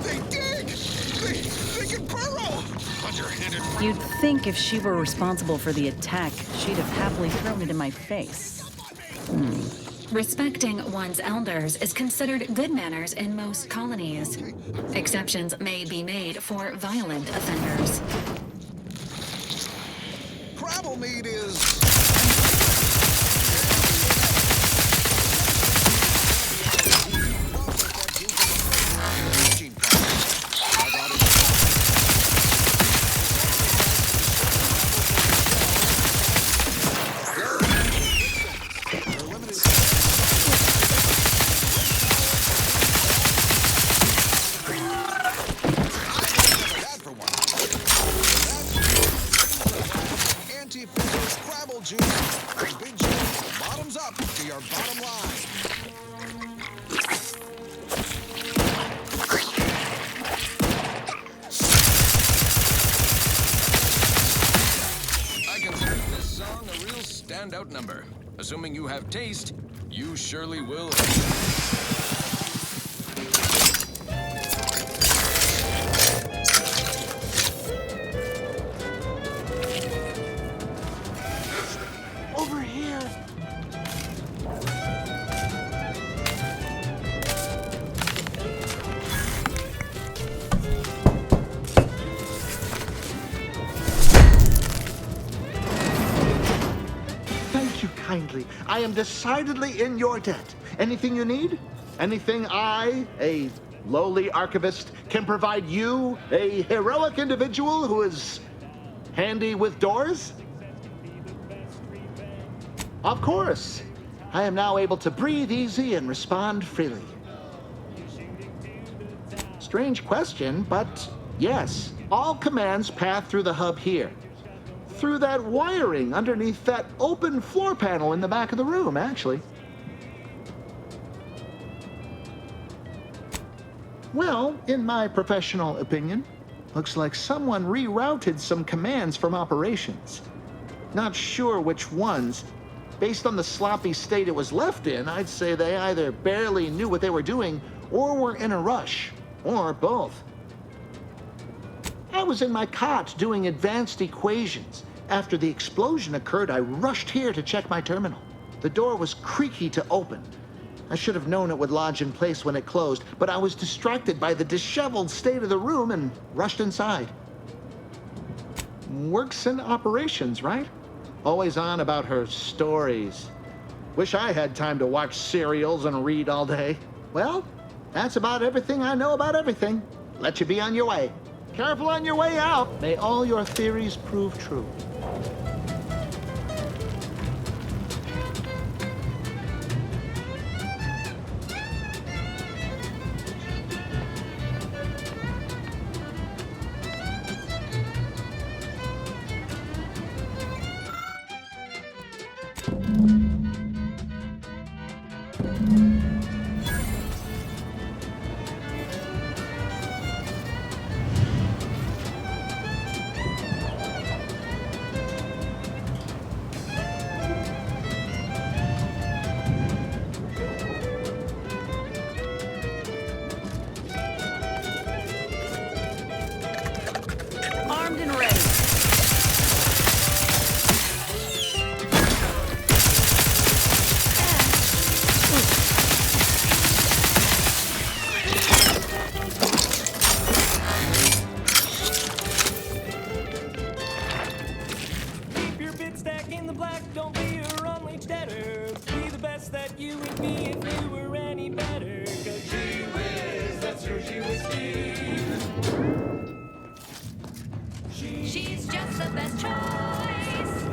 They dig! They can burrow! Underhanded. You'd think if she were responsible for the attack, she'd have happily thrown it in my face. Respecting one's elders is considered good manners in most colonies. Exceptions may be made for violent offenders. Crabble meat is... Bottoms up to your bottom line. and outnumber. Assuming you have taste, you surely will. Over here. Thank you kindly. I am decidedly in your debt. Anything you need? Anything I, a lowly archivist, can provide you, a heroic individual who is handy with doors? Of course. I am now able to breathe easy and respond freely. Strange question, but yes, all commands pass through the hub here. Through that wiring underneath that open floor panel in the back of the room, actually. Well, in my professional opinion, looks like someone rerouted some commands from operations. Not sure which ones. Based on the sloppy state it was left in, I'd say they either barely knew what they were doing or were in a rush, or both. I was in my cot doing advanced equations. After the explosion occurred, I rushed here to check my terminal. The door was creaky to open. I should have known it would lodge in place when it closed, but I was distracted by the disheveled state of the room and rushed inside. Works in operations, right? Always on about her stories. Wish I had time to watch serials and read all day. Well, that's about everything I know about everything. Let you be on your way. Careful on your way out. May all your theories prove true. Armed and ready. Keep your bid stack in the black, don't be your only debtor. Be the best that you would be if you were any better. Cause gee whiz, that's her gee whiz She's just the best choice.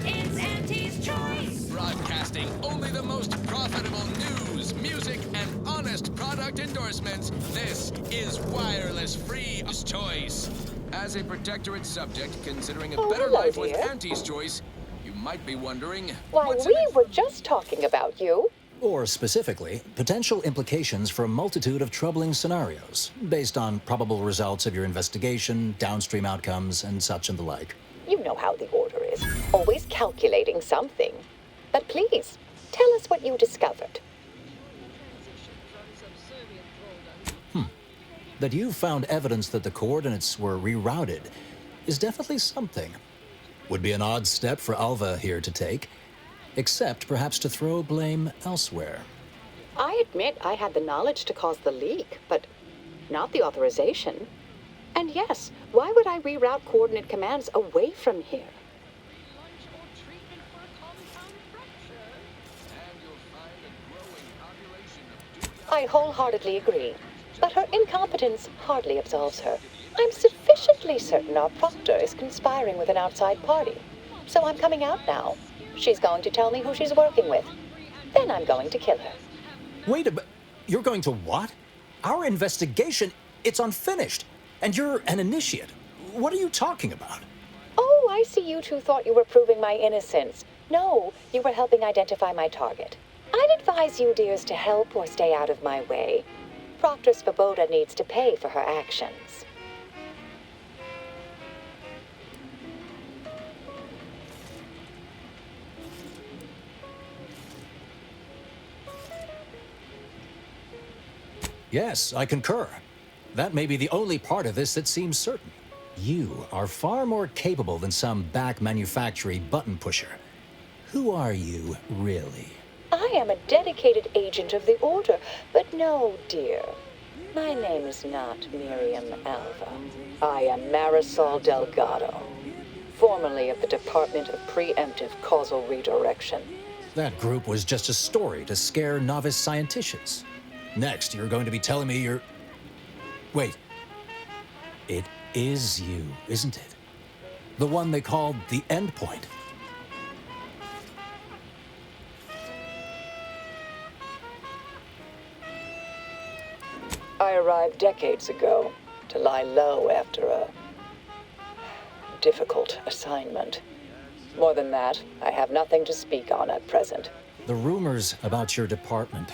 It's Auntie's choice. Broadcasting only the most profitable news, music, and honest product endorsements. This is wireless free choice. As a protectorate subject considering a better hello, life with dear. Auntie's choice, you might be wondering, Why, what's we were just talking about you. Or specifically, potential implications for a multitude of troubling scenarios, based on probable results of your investigation, downstream outcomes, and such and the like. You know how the order is. Always calculating something. But please, tell us what you discovered. That you found evidence that the coordinates were rerouted is definitely something. Would be an odd step for Alva here to take, except perhaps to throw blame elsewhere. I admit I had the knowledge to cause the leak, but not the authorization. And yes, why would I reroute coordinate commands away from here? I wholeheartedly agree, but her incompetence hardly absolves her. I'm sufficiently certain our proctor is conspiring with an outside party, so I'm coming out now. She's going to tell me who she's working with. Then I'm going to kill her. Wait a minute. You're going to what? Our investigation, it's unfinished. And you're an initiate. What are you talking about? Oh, I see you two thought you were proving my innocence. No, you were helping identify my target. I'd advise you dears to help or stay out of my way. Proctor Svoboda needs to pay for her actions. Yes, I concur. That may be the only part of this that seems certain. You are far more capable than some back manufacturing button pusher. Who are you, really? I am a dedicated agent of the Order, but no, dear. My name is not Miriam Alva. I am Marisol Delgado, formerly of the Department of Preemptive Causal Redirection. That group was just a story to scare novice scienticians. Next, you're going to be telling me you're... Wait. It is you, isn't it? The one they called the Endpoint. I arrived decades ago to lie low after a difficult assignment. More than that, I have nothing to speak on at present. The rumors about your department.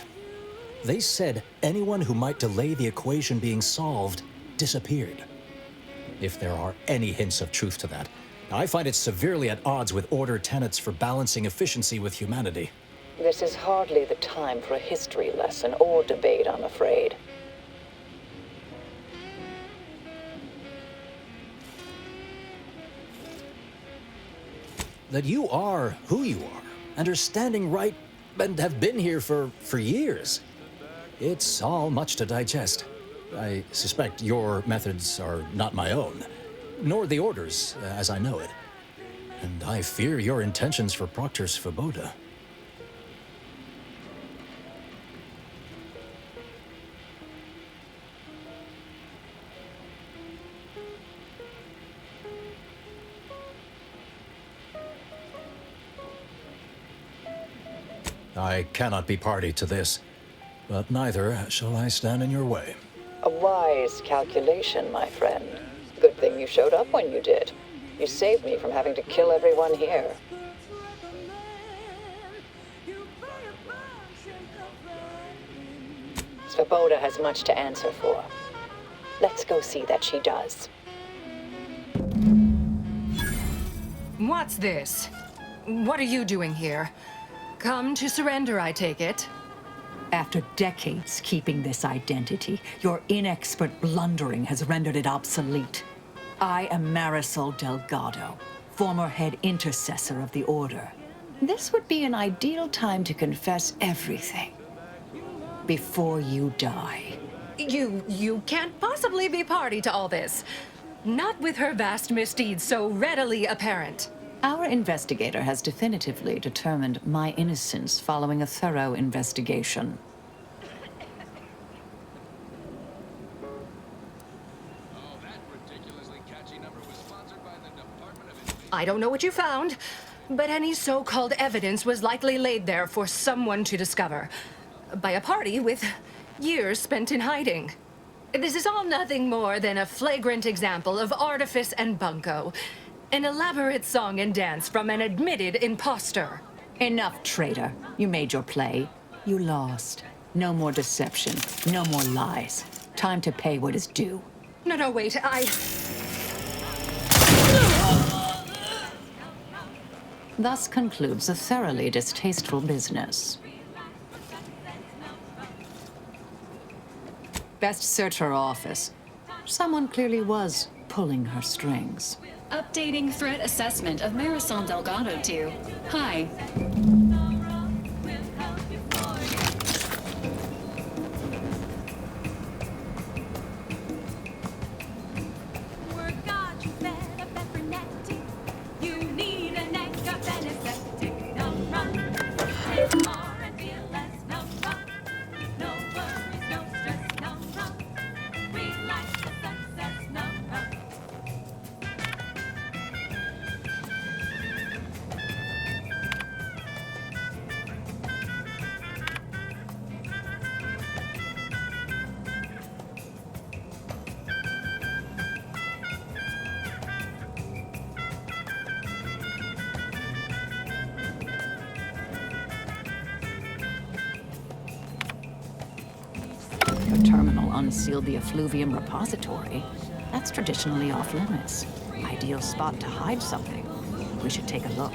They said anyone who might delay the equation being solved disappeared. If there are any hints of truth to that, I find it severely at odds with Order tenets for balancing efficiency with humanity. This is hardly the time for a history lesson or debate, I'm afraid. That you are who you are, and are standing right, and have been here for years. It's all much to digest. I suspect your methods are not my own, nor the Order's, as I know it. And I fear your intentions for Proctor's Svoboda. I cannot be party to this, but neither shall I stand in your way. A wise calculation, my friend. Good thing you showed up when you did. You saved me from having to kill everyone here. Svoboda has much to answer for. Let's go see that she does. What's this? What are you doing here? Come to surrender, I take it. After decades keeping this identity, your inexpert blundering has rendered it obsolete. I am Marisol Delgado, former head intercessor of the Order. This would be an ideal time to confess everything before you die. You can't possibly be party to all this. Not with her vast misdeeds so readily apparent. Our investigator has definitively determined my innocence following a thorough investigation. I don't know what you found, but any so-called evidence was likely laid there for someone to discover. By a party with years spent in hiding. This is all nothing more than a flagrant example of artifice and bunco. An elaborate song and dance from an admitted imposter. Enough, traitor. You made your play. You lost. No more deception. No more lies. Time to pay what is due. No, wait, Thus concludes a thoroughly distasteful business. Best search her office. Someone clearly was pulling her strings. Updating threat assessment of Marisol Delgado to high. The terminal unsealed the effluvium repository. That's traditionally off limits. Ideal spot to hide something. We should take a look.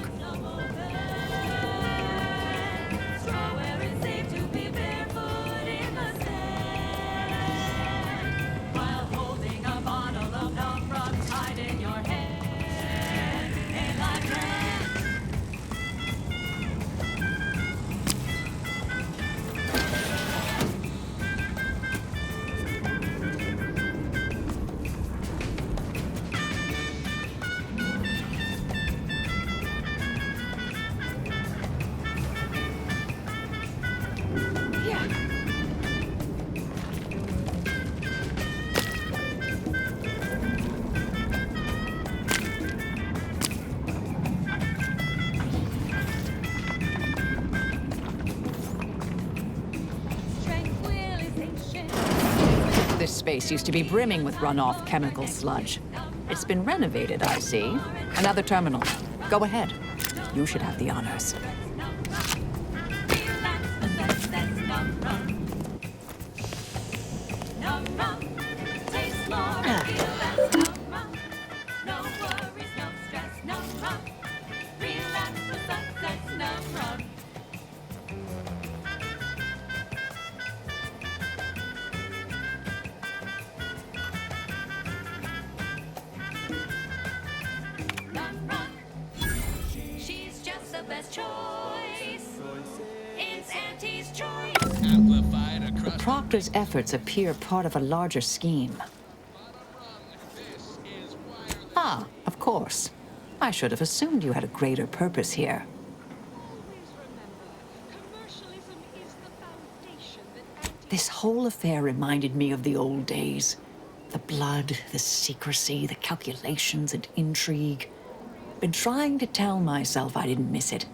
space used to be brimming with runoff chemical sludge. It's been renovated, I see. Another terminal. Go ahead. You should have the honors. She's just the best choice. It's Auntie's choice. The Proctor's efforts appear part of a larger scheme. Ah, of course. I should have assumed you had a greater purpose here. This whole affair reminded me of the old days. The blood, the secrecy, the calculations and intrigue. Been trying to tell myself I didn't miss it.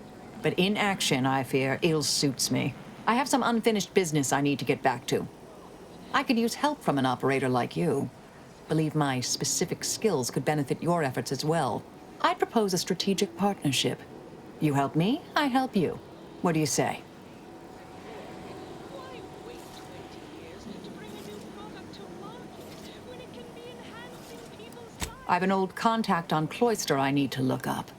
But in action, I fear, ill suits me. I have some unfinished business I need to get back to. I could use help from an operator like you. Believe my specific skills could benefit your efforts as well. I'd propose a strategic partnership. You help me, I help you. What do you say? I've an old contact on Cloister I need to look up.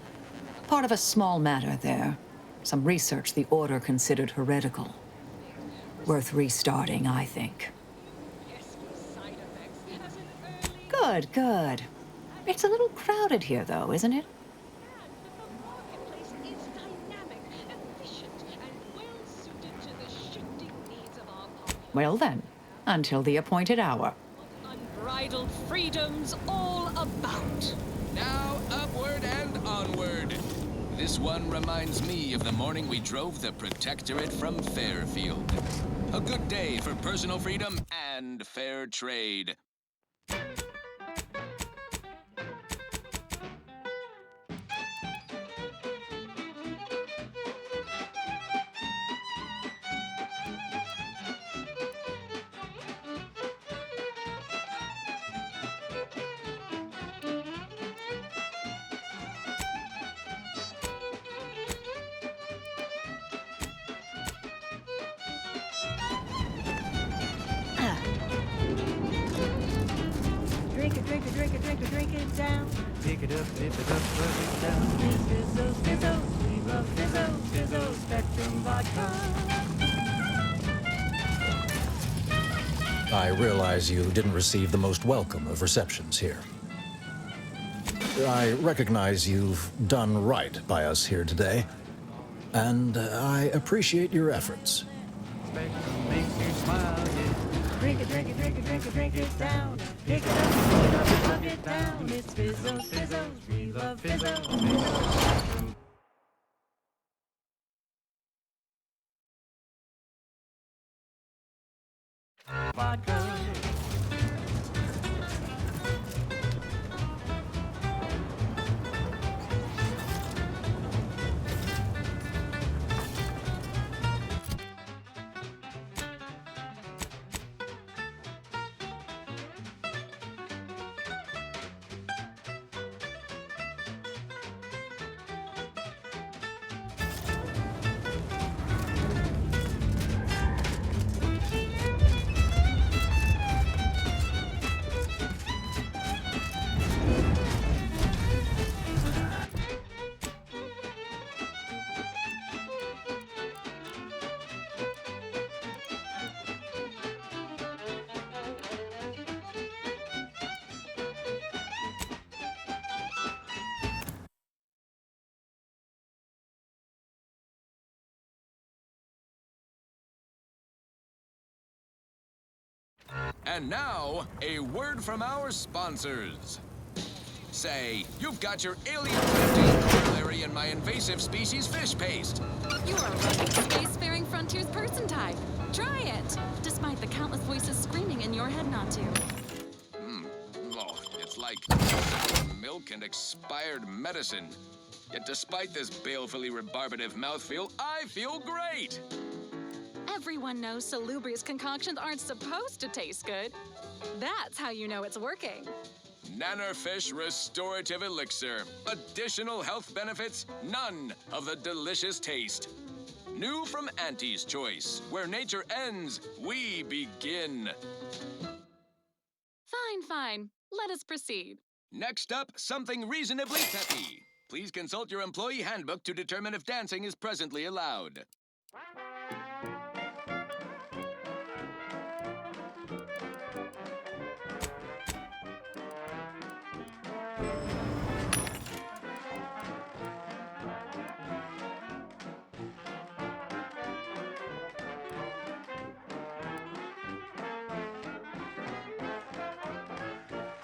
Part of a small matter there. Some research the Order considered heretical. Worth restarting, I think. Good, good. It's a little crowded here, though, isn't it? Well then, until the appointed hour. Unbridled freedoms all about. Now upward and onward. This one reminds me of the morning we drove the Protectorate from Fairfield. A good day for personal freedom and fair trade. Drink it, drink it, drink it, drink it, drink it down. Pick it up, rub it down. Fizzo, fizzo, we love fizzo, fizzo, Spectrum vodka. I realize you didn't receive the most welcome of receptions here. I recognize you've done right by us here today, and I appreciate your efforts. Spectrum makes you smile, yeah. Drink it, drink it, drink it, drink it, drink it down. Pick it up, rub it down. It's fizzo, fizzo, we love fizzo, fizzo. Vodka. And now, a word from our sponsors. Say, you've got your alien plantain corollary in my invasive species fish paste. You are a rugged, spacefaring frontiers person type. Try it, despite the countless voices screaming in your head not to. Oh, it's like milk and expired medicine. Yet despite this balefully rebarbative mouthfeel, I feel great. Everyone knows salubrious concoctions aren't supposed to taste good. That's how you know it's working. Nannerfish Restorative Elixir. Additional health benefits, none of the delicious taste. New from Auntie's Choice. Where nature ends, we begin. Fine. Let us proceed. Next up, something reasonably peppy. Please consult your employee handbook to determine if dancing is presently allowed.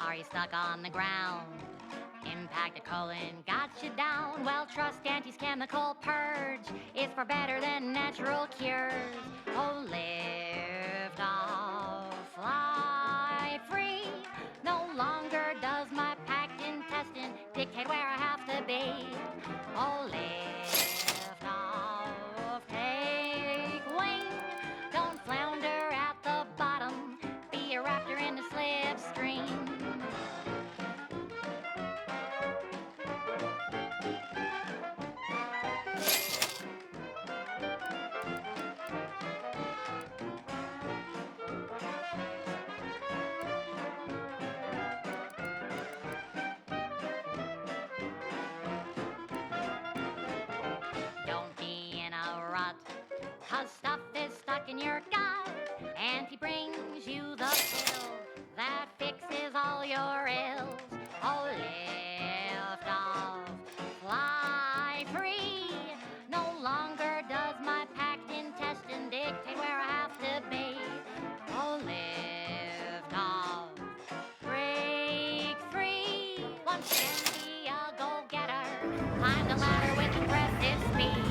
Are you stuck on the ground? Impacted colon got you down. Well, trust Auntie's chemical purge is far better than natural cures. Oh, lift off, fly free. No longer does my packed intestine dictate where I have to be. Oh, lift off, take wing. Don't flounder at the bottom. Be a raptor in the slipstream. Don't be in a rut, 'cause stuff is stuck in your gut. Auntie brings you the pill that fixes all your ills. Oh, lift off, fly free. No longer does my packed intestine dictate where I have to be. Oh, lift off, break free. Once again, be a go-getter. Climb the ladder with impressive speed.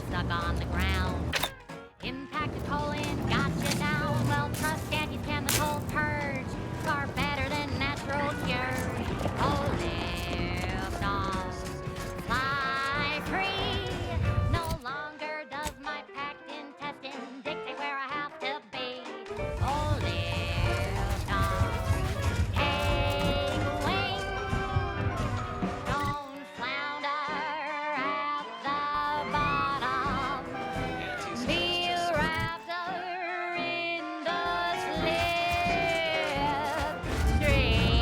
Stuck on the ground. Impacted colon got you down. Well, trust Auntie's chemical purge. Far better than natural cure. Oh, lift off, fly free. No longer does my packed intestine dictate where I have to be. Oh, lift off, take wing. Don't flounder at the bottom. Be a raptor in the slipstream.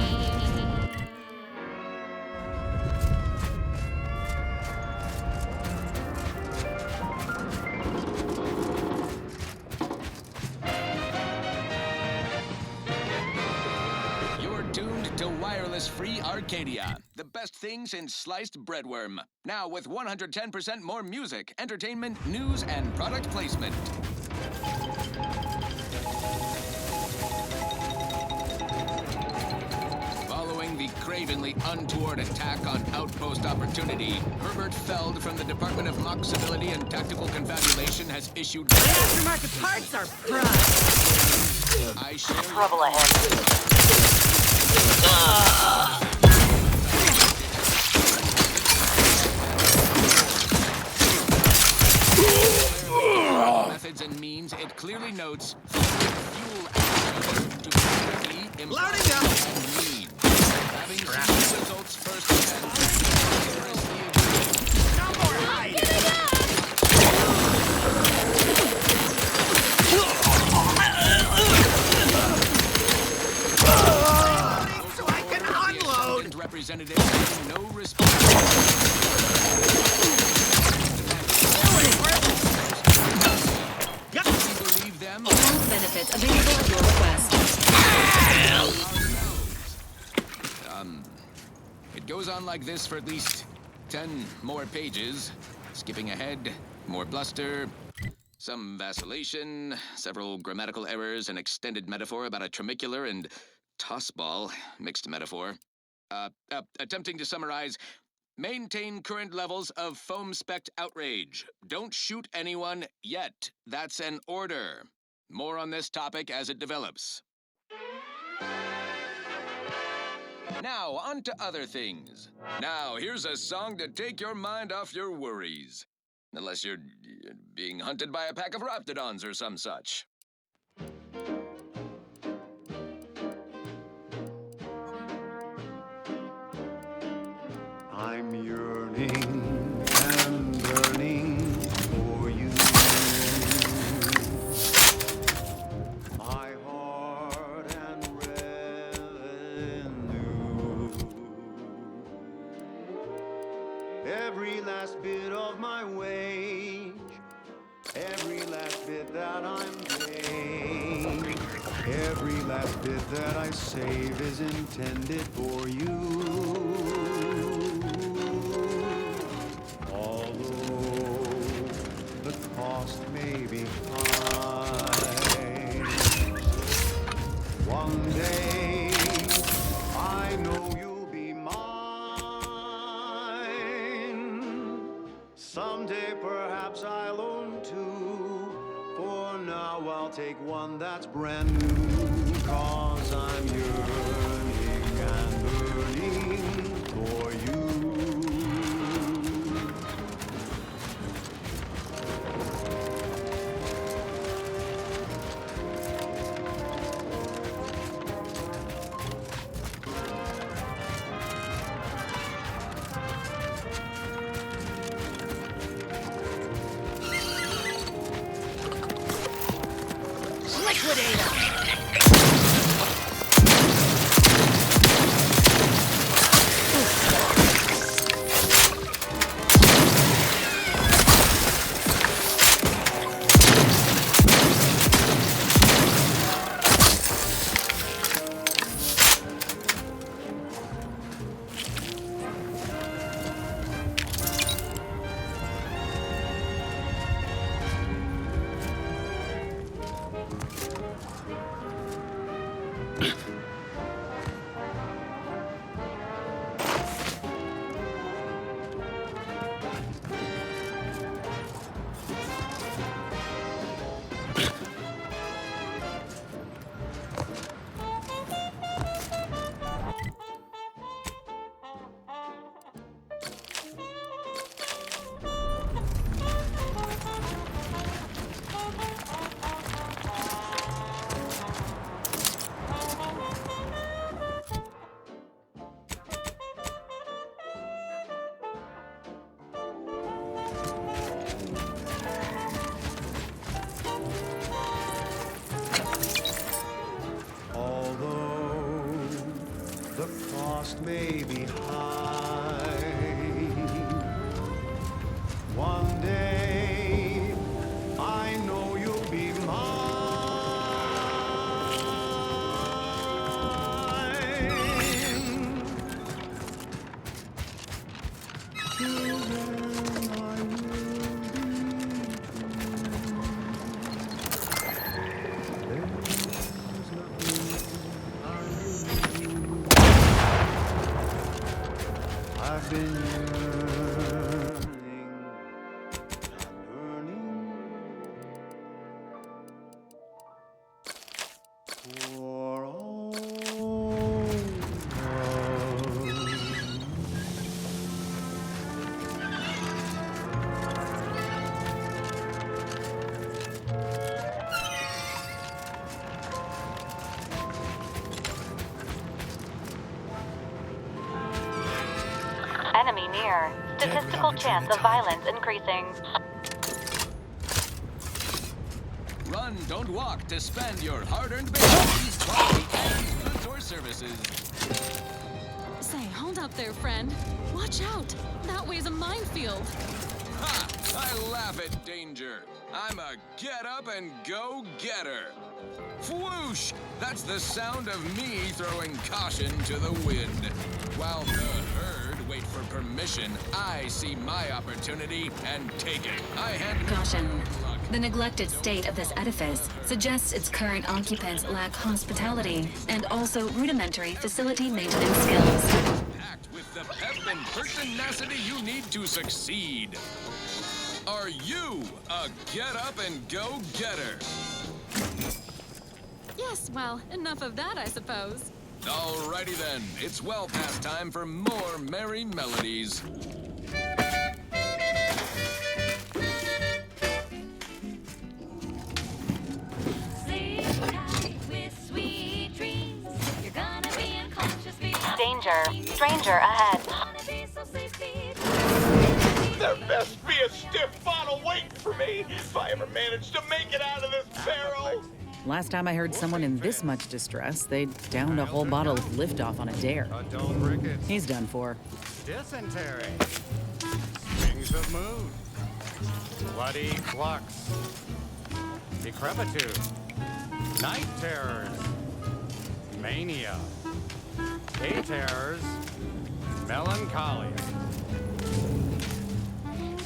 You're tuned to wireless-free Arcadia, the best thing since sliced breadworm. Now with 110% more music, entertainment, news, and product placement. Following the cravenly untoward attack on Outpost Opportunity, Herbert Feld from the Department of Mock Civility and Tactical Confabulation has issued... Aftermarket parts are prime. I share... Trouble ahead. Methods and means, it clearly notes fuel action to be Loading up. and mean. Having seen the results firsthand, seriously agree. No more hide. So I can unload. Representatives have no response. Believe them. Health benefits available at your request. It goes on like this for at least 10 more pages. Skipping ahead, more bluster, some vacillation, several grammatical errors, an extended metaphor about a tramicular and toss ball, mixed metaphor. Attempting to summarize, maintain current levels of foam spect outrage. Don't shoot anyone yet. That's an order. More on this topic as it develops. Now, on to other things. Now, here's a song to take your mind off your worries. Unless you're being hunted by a pack of raptidons or some such. I'm yearning and burning for you. My heart and revenue. Every last bit of my wage, every last bit that I'm paid, every last bit that I save is intended for you. The cost may be high. One day, I know you'll be mine. Someday, perhaps I'll own two. For now, I'll take one that's brand new. 'Cause I'm yearning and burning for you. May be high. One day, I know you'll be mine. Till then, I I've been yearning and burning for all Enemy near. Statistical chance of violence increasing. Run, don't walk, to spend your hard-earned base. Quality and goods or services. Say, hold up there, friend. Watch out. That way's a minefield. Ha! I laugh at danger. I'm a get-up-and-go-getter. Whoosh! That's the sound of me throwing caution to the wind. While the herd wait for permission, I see my opportunity and take it. I hand Caution. luck. The neglected state of this edifice suggests its current occupants lack hospitality and also rudimentary facility maintenance skills. Packed with the pep and pertinacity you need to succeed. Are you a get-up-and-go-getter? Yes, well, enough of that, I suppose. Alrighty then, it's well past time for more merry melodies. Danger. Stranger ahead. There best be a stiff bottle waiting for me if I ever manage to make it out of this barrel. Last time I heard someone in this much distress, they downed a whole bottle of liftoff on a dare. Adult rickets. He's done for. Dysentery. Swings of mood. Bloody flux. Decrepitude. Night terrors. Mania. Day terrors. Melancholia.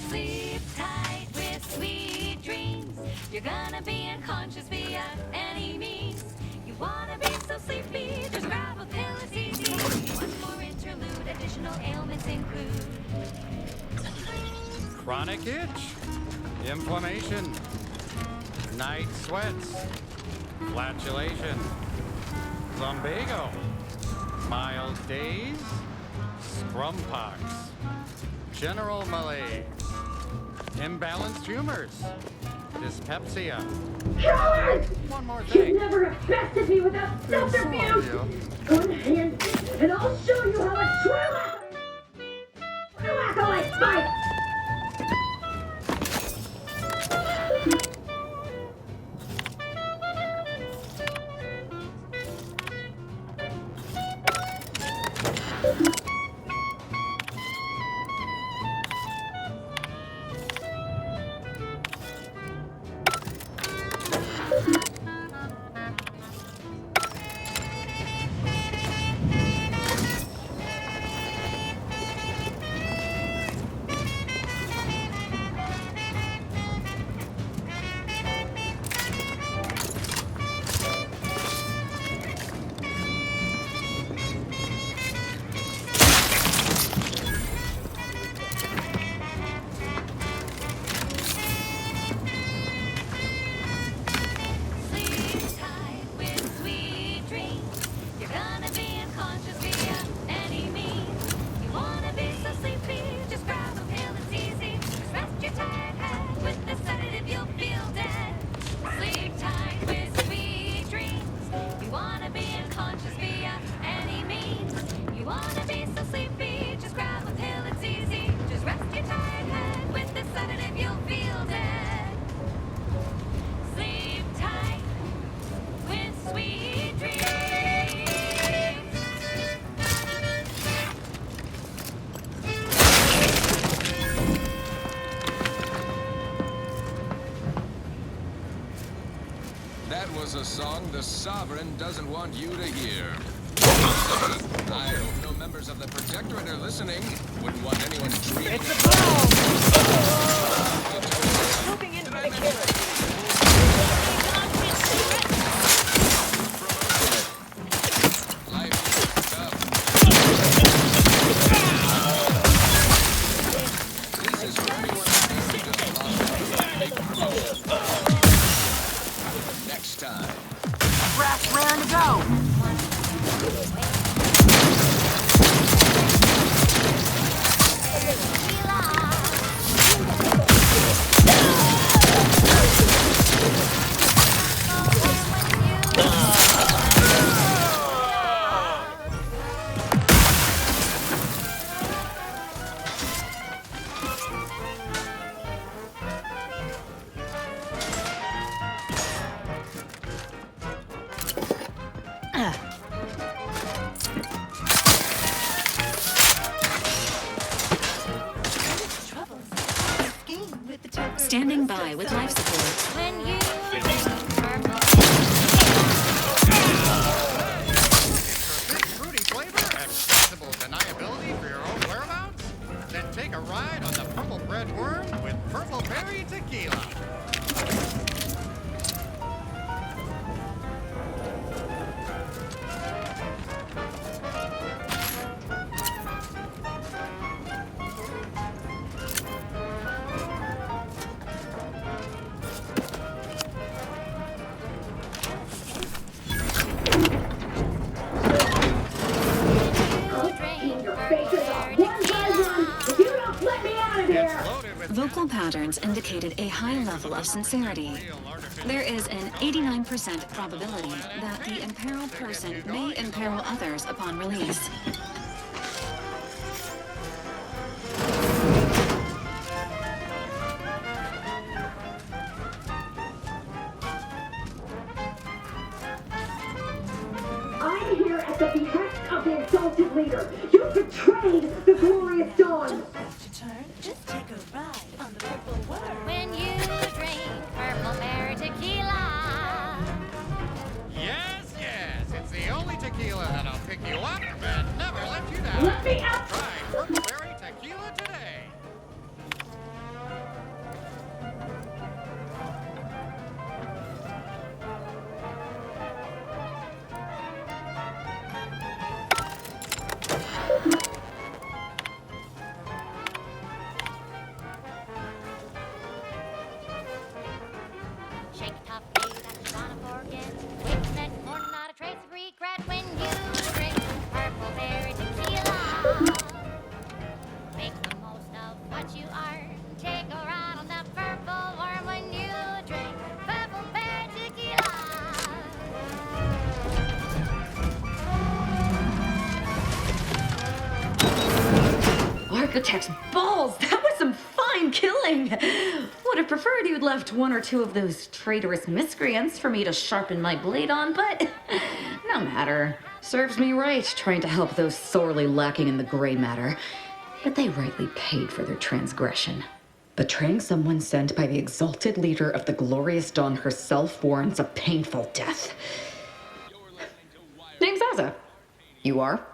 Sleep tight with sweet dreams. You're gonna be unconscious via any means. You wanna be so sleepy, just grab a pill, it's easy. One more interlude, additional ailments include Chronic itch. Inflammation. Night sweats. Flatulation. Lumbago. Mild days. Scrumpox. General malaise. Imbalanced humors. Dyspepsia. God! One more thing. You'd never have bested me without subterfuge! Go ahead, and I'll show you how a true acolyte fights! That was a song the Sovereign doesn't want you to hear. I hope no members of the Protectorate are listening. Wouldn't want anyone dreaming. It's a Moving into the kitchen. Next time. Brass raring to go. Standing by with life support. When you Fruity flavor, acceptable deniability for your own whereabouts? Then take a ride on the purple bread worm with purple berry tequila. vocal patterns indicated a high level of sincerity. There is an 89% probability that the imperiled person may imperil others upon release. I'm here at the behest of the exalted leader. You betrayed the glorious dawn. Just take a ride on the purple world. When you drink purple berry tequila. Yes, yes, it's the only tequila that'll pick you up and never let you down. Let me out! Try purple berry tequila today. Shake tough day that you wanna forget. Wake next morning, not a trace of regret when you drink purple berry tequila. Make the most of what you are. Take a ride on that purple worm when you drink purple berry tequila. Architect's balls! That was some fine killing! Would have preferred you'd left one or two of those traitorous miscreants for me to sharpen my blade on, but no matter. Serves me right trying to help those sorely lacking in the gray matter. But they rightly paid for their transgression. Betraying someone sent by the exalted leader of the glorious dawn herself warrants a painful death. Name's Azza. You are?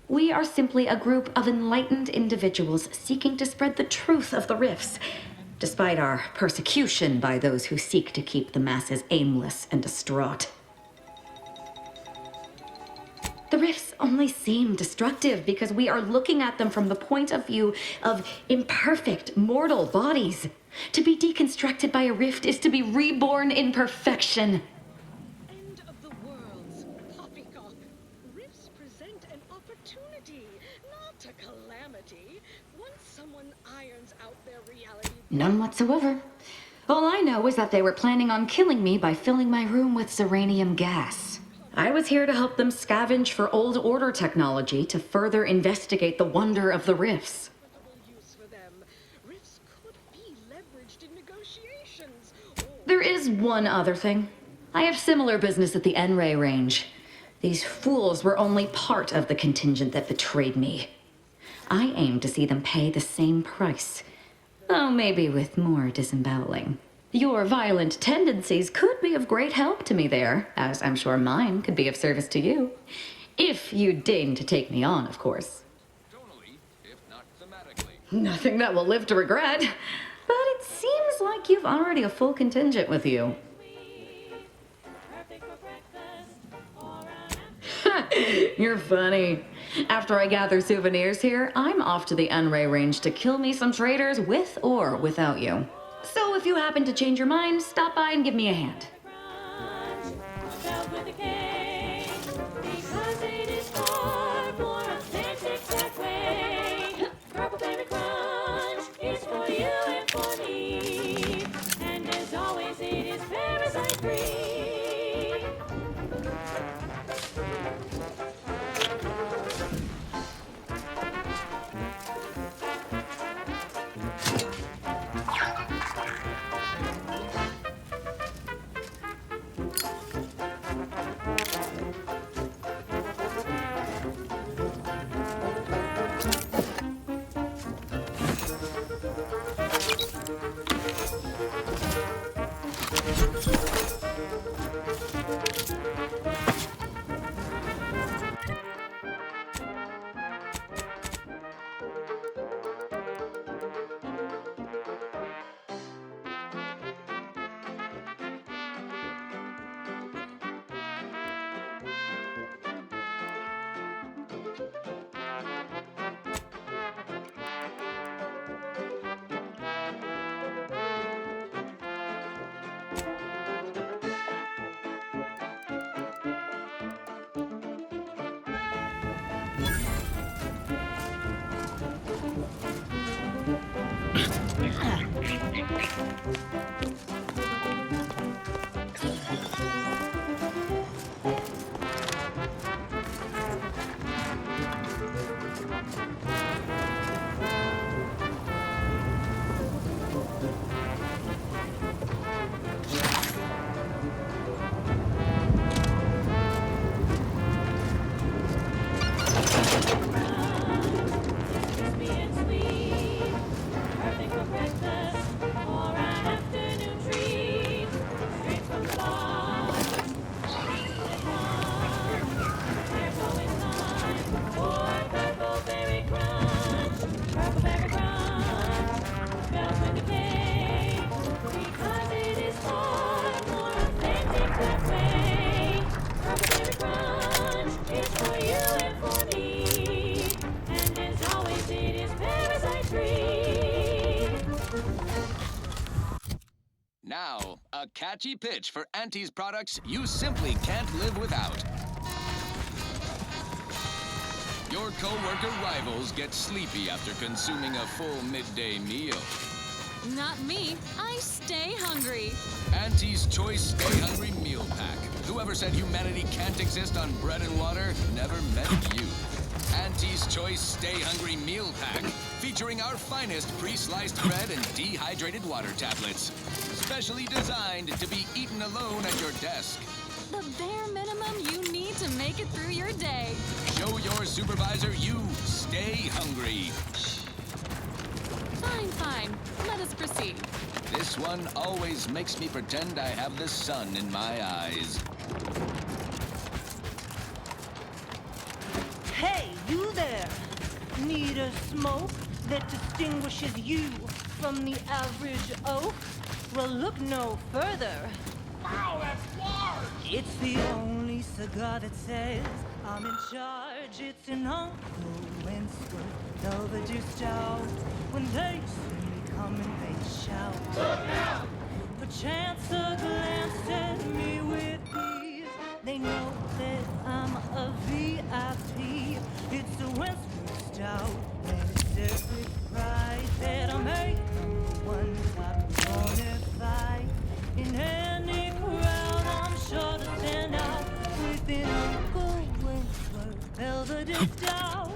We are simply a group of enlightened individuals seeking to spread the truth of the rifts, despite our persecution by those who seek to keep the masses aimless and distraught. The rifts only seem destructive because we are looking at them from the point of view of imperfect, mortal bodies. To be deconstructed by a rift is to be reborn in perfection. End of the worlds. Poppycock. Rifts present an opportunity, not a calamity. Once someone irons out their reality... None whatsoever. All I know is that they were planning on killing me by filling my room with Zeranium gas. I was here to help them scavenge for old order technology to further investigate the wonder of the rifts. use for them. Rifts could be leveraged in negotiations. There is one other thing. I have similar business at the N-Ray range. These fools were only part of the contingent that betrayed me. I aim to see them pay the same price, though maybe with more disemboweling. Your violent tendencies could be of great help to me there, as I'm sure mine could be of service to you. If you deign to take me on, of course. Nothing that will live to regret, but it seems like you've already a full contingent with you. You're funny. After I gather souvenirs here, I'm off to the N-Ray range to kill me some traitors with or without you. So if you happen to change your mind, stop by and give me a hand. Purple berry crunch is for you and for me. And as always, it is parasite free. Now, a catchy pitch for Auntie's products you simply can't live without. Your co-worker rivals get sleepy after consuming a full midday meal. Not me. I stay hungry. Auntie's Choice Stay Hungry Meal Pack. Whoever said humanity can't exist on bread and water never met you. Auntie's Choice Stay Hungry Meal Pack, featuring our finest pre-sliced bread and dehydrated water tablets. Specially designed to be eaten alone at your desk. The bare minimum you need to make it through your day. Show your supervisor you stay hungry. Fine, fine. Let us proceed. This one always makes me pretend I have the sun in my eyes. Hey, you there! Need a smoke that distinguishes you from the average oak? Well, look no further. Wow, that's large! It's the only cigar that says I'm in charge. It's an Uncle Winsworth Belvedere Stout. When they see me coming, they shout. Look now! Perchance a glance at me with these. They know that I'm a VIP. It's a Winsworth Stout, and it's served with pride that I make one top bonafide. In any crowd, I'm sure to stand out with an Uncle Winsworth Belvedere Stout.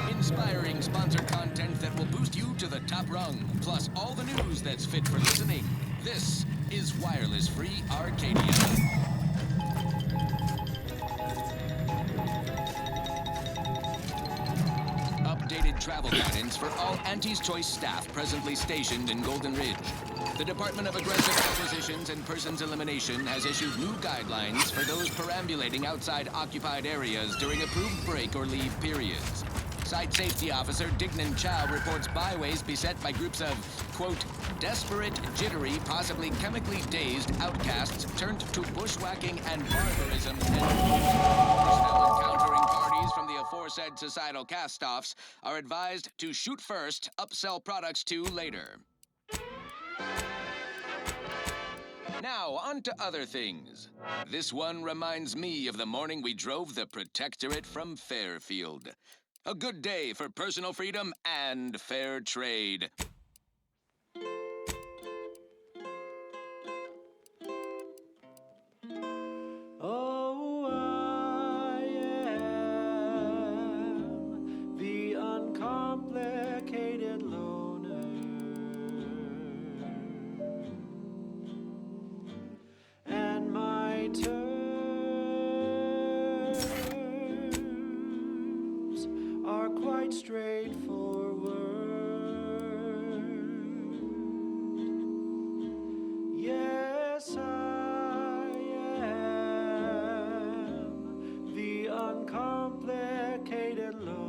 Inspiring sponsored content that will boost you to the top rung, plus all the news that's fit for listening. This is Wireless Free Arcadia. Updated travel guidance for all Auntie's Choice staff presently stationed in Golden Ridge. The Department of Aggressive Acquisitions and Persons Elimination has issued new guidelines for those perambulating outside occupied areas during approved break or leave periods. Site Safety Officer Dignan Chow reports byways beset by groups of, quote, desperate, jittery, possibly chemically dazed outcasts turned to bushwhacking and barbarism. Personnel encountering parties from the aforesaid societal cast-offs are advised to shoot first, upsell products to later. Now, on to other things. This one reminds me of the morning we drove the Protectorate from Fairfield. A good day for personal freedom and fair trade. Oh, I am the uncomplicated loner, and my terms are quite straightforward. Yes, I am the uncomplicated loner.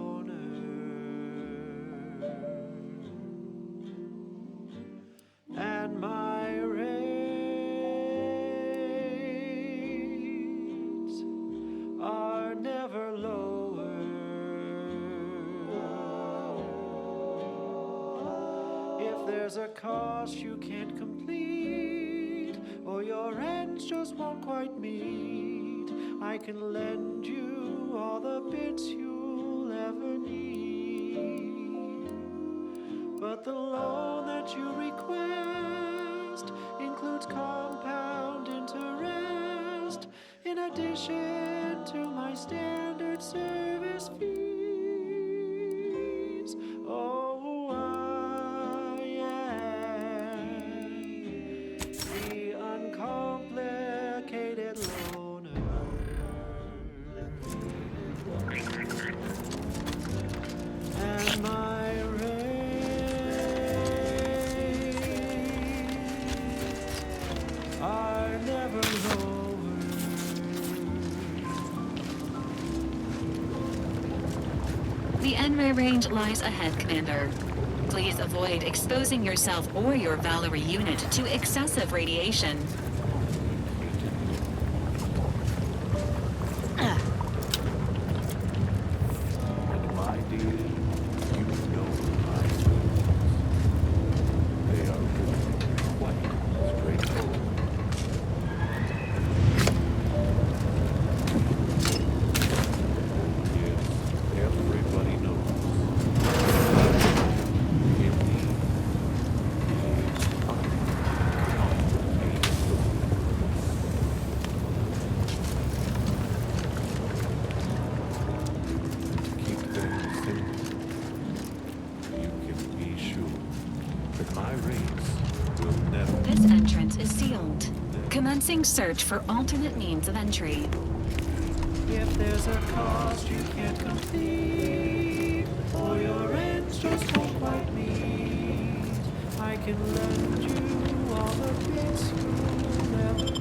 there's a cost you can't complete, or your ends just won't quite meet, I can lend you all the bits you'll ever need. But the loan that you request includes compound interest, in addition to my standard service fees. Oh, I am the uncomplicated loner. And my rates are never lower. The N-ray range lies ahead, Commander. Please avoid exposing yourself or your Valerie unit to excessive radiation. My dear, you know my rules. They are really quite straightforward. Yes, everybody knows. Indeed, it's keep things simple. You can be sure that my race will never. This entrance is sealed. Commencing search for alternate means of entry. If there's a cost you can't complete, or your ends just won't quite meet, I can lend you all the bits you'll never need.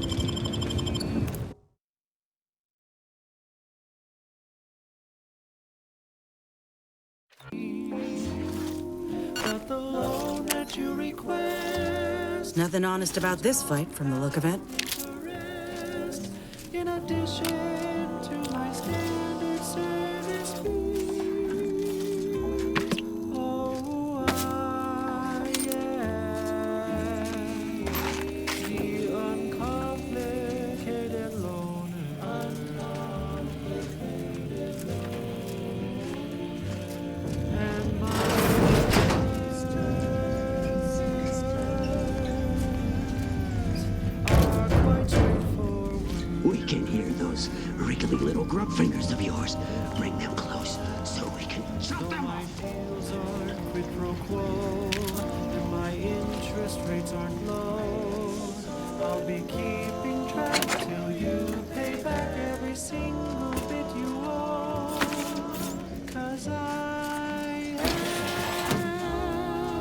But the loan that you request, Nothing honest about this fight from the look of it. in addition to my standard service fees. Oh, I am the uncomplicated loner. And my are quite straightforward. We can hear those wriggly little grub fingers of yours. Bring them close so we can chop them off. Deals aren't quid pro quo, and my interest rates aren't low. I'll be keeping track till you pay back every single bit you owe. 'Cause I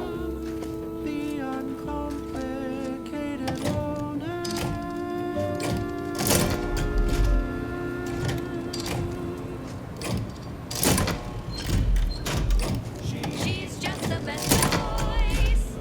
am the uncomplicated loner. She's just the best choice.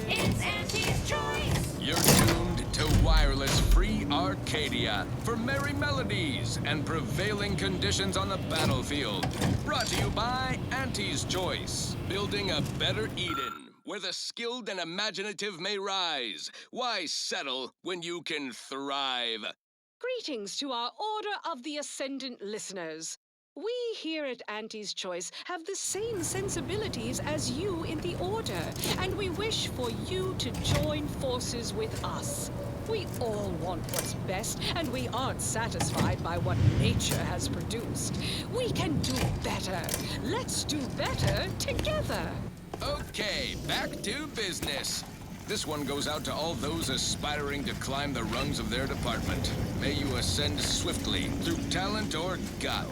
It's Auntie's choice. You're tuned to wireless free Arcadia for merry melodies and prevailing conditions on the battlefield. Brought to you by Auntie's Choice, building a better Eden where the skilled and imaginative may rise. Why settle when you can thrive? Greetings to our Order of the Ascendant listeners. We here at Auntie's Choice have the same sensibilities as you in the Order, and we wish for you to join forces with us. We all want what's best, and we aren't satisfied by what nature has produced. We can do better. Let's do better together. Okay, back to business. This one goes out to all those aspiring to climb the rungs of their department. May you ascend swiftly through talent or gut.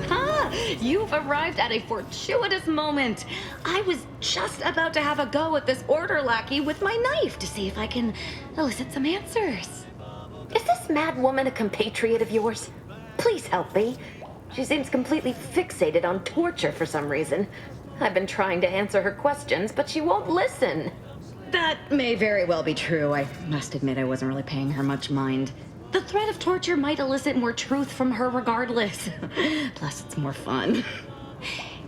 Ah, you've arrived at a fortuitous moment. I was just about to have a go at this order lackey with my knife to see if I can elicit some answers. Is this mad woman a compatriot of yours? Please help me. She seems completely fixated on torture for some reason. I've been trying to answer her questions, but she won't listen. That may very well be true. I must admit I wasn't really paying her much mind. The threat of torture might elicit more truth from her regardless. Plus, it's more fun.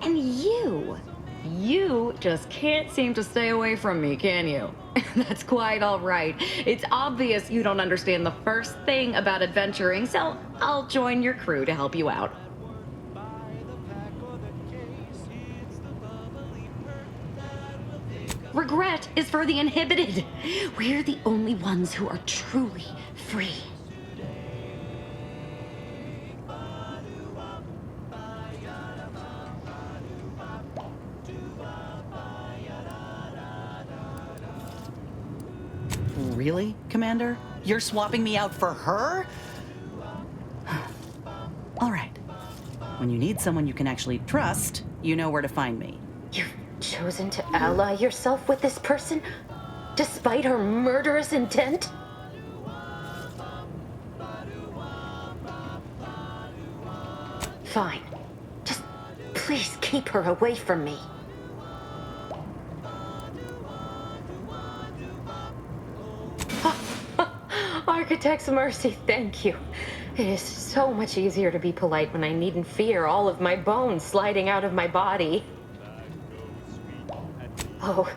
And you just can't seem to stay away from me, can you? That's quite all right. It's obvious you don't understand the first thing about adventuring, so I'll join your crew to help you out. Regret is for the inhibited. We're the only ones who are truly free. Really, Commander? You're swapping me out for her? All right. When you need someone you can actually trust, you know where to find me. You've chosen to ally yourself with this person, despite her murderous intent? Fine. Just please keep her away from me. Architect's mercy, thank you. It is so much easier to be polite when I needn't fear all of my bones sliding out of my body. Oh,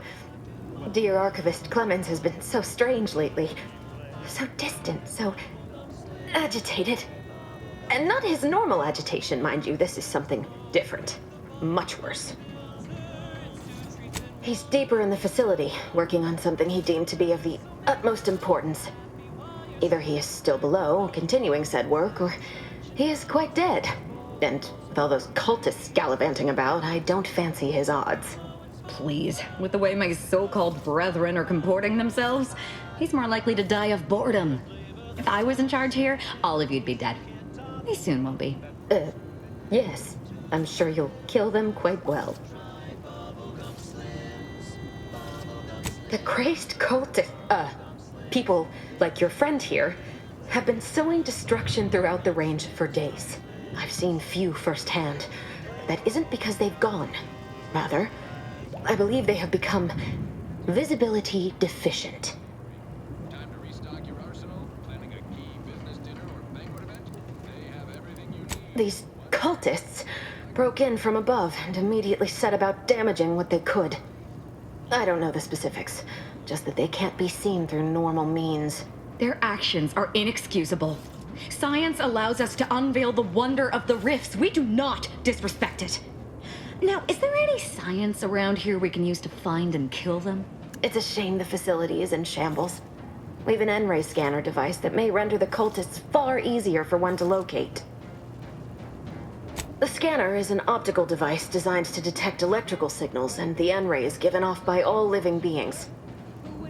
dear Archivist Clemens has been so strange lately. So distant, so agitated. And not his normal agitation, mind you. This is something different. Much worse. He's deeper in the facility, working on something he deemed to be of the utmost importance. Either he is still below, continuing said work, or he is quite dead. And with all those cultists gallivanting about, I don't fancy his odds. Please, with the way my so-called brethren are comporting themselves, he's more likely to die of boredom. If I was in charge here, all of you'd be dead. He soon will be. Yes. I'm sure you'll kill them quite well. The crazed cultists, people like your friend here, have been sowing destruction throughout the range for days. I've seen few firsthand. That isn't because they've gone. Rather, I believe they have become visibility deficient. Time to restock your arsenal? Planning a key business dinner or banquet event? They have everything you need. These cultists broke in from above and immediately set about damaging what they could. I don't know the specifics, just that they can't be seen through normal means. Their actions are inexcusable. Science allows us to unveil the wonder of the rifts. We do not disrespect it. Now, is there any science around here we can use to find and kill them? It's a shame the facility is in shambles. We've an N-ray scanner device that may render the cultists far easier for one to locate. The scanner is an optical device designed to detect electrical signals and the N-rays given off by all living beings.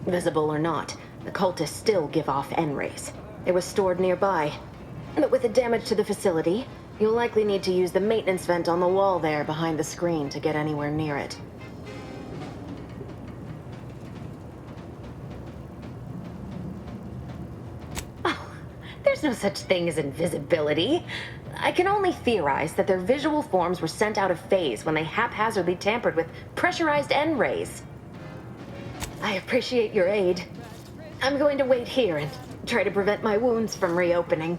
Visible or not, the cultists still give off N-rays. It was stored nearby. But with the damage to the facility, you'll likely need to use the maintenance vent on the wall there behind the screen to get anywhere near it. Oh, there's no such thing as invisibility. I can only theorize that their visual forms were sent out of phase when they haphazardly tampered with pressurized N-rays. I appreciate your aid. I'm going to wait here and try to prevent my wounds from reopening.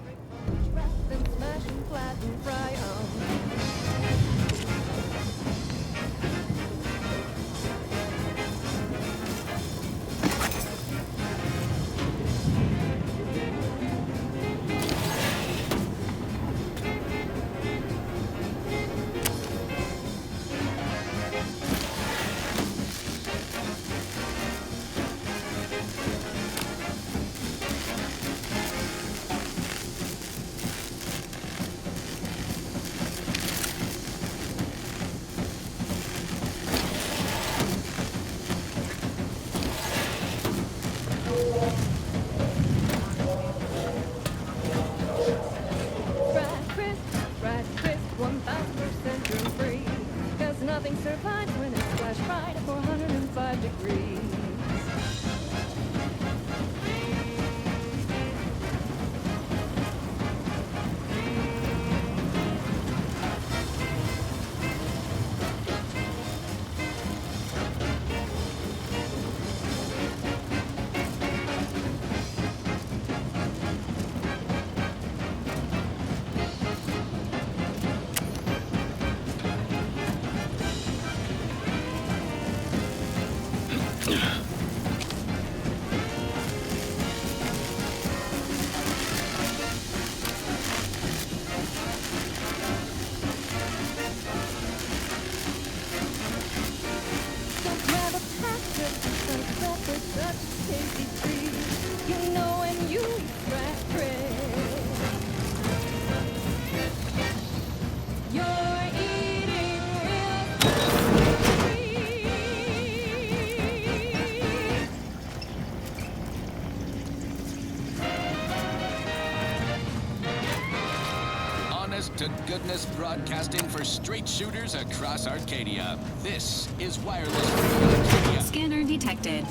To goodness broadcasting for straight shooters across Arcadia. This is Wireless Free Arcadia. Scanner detected.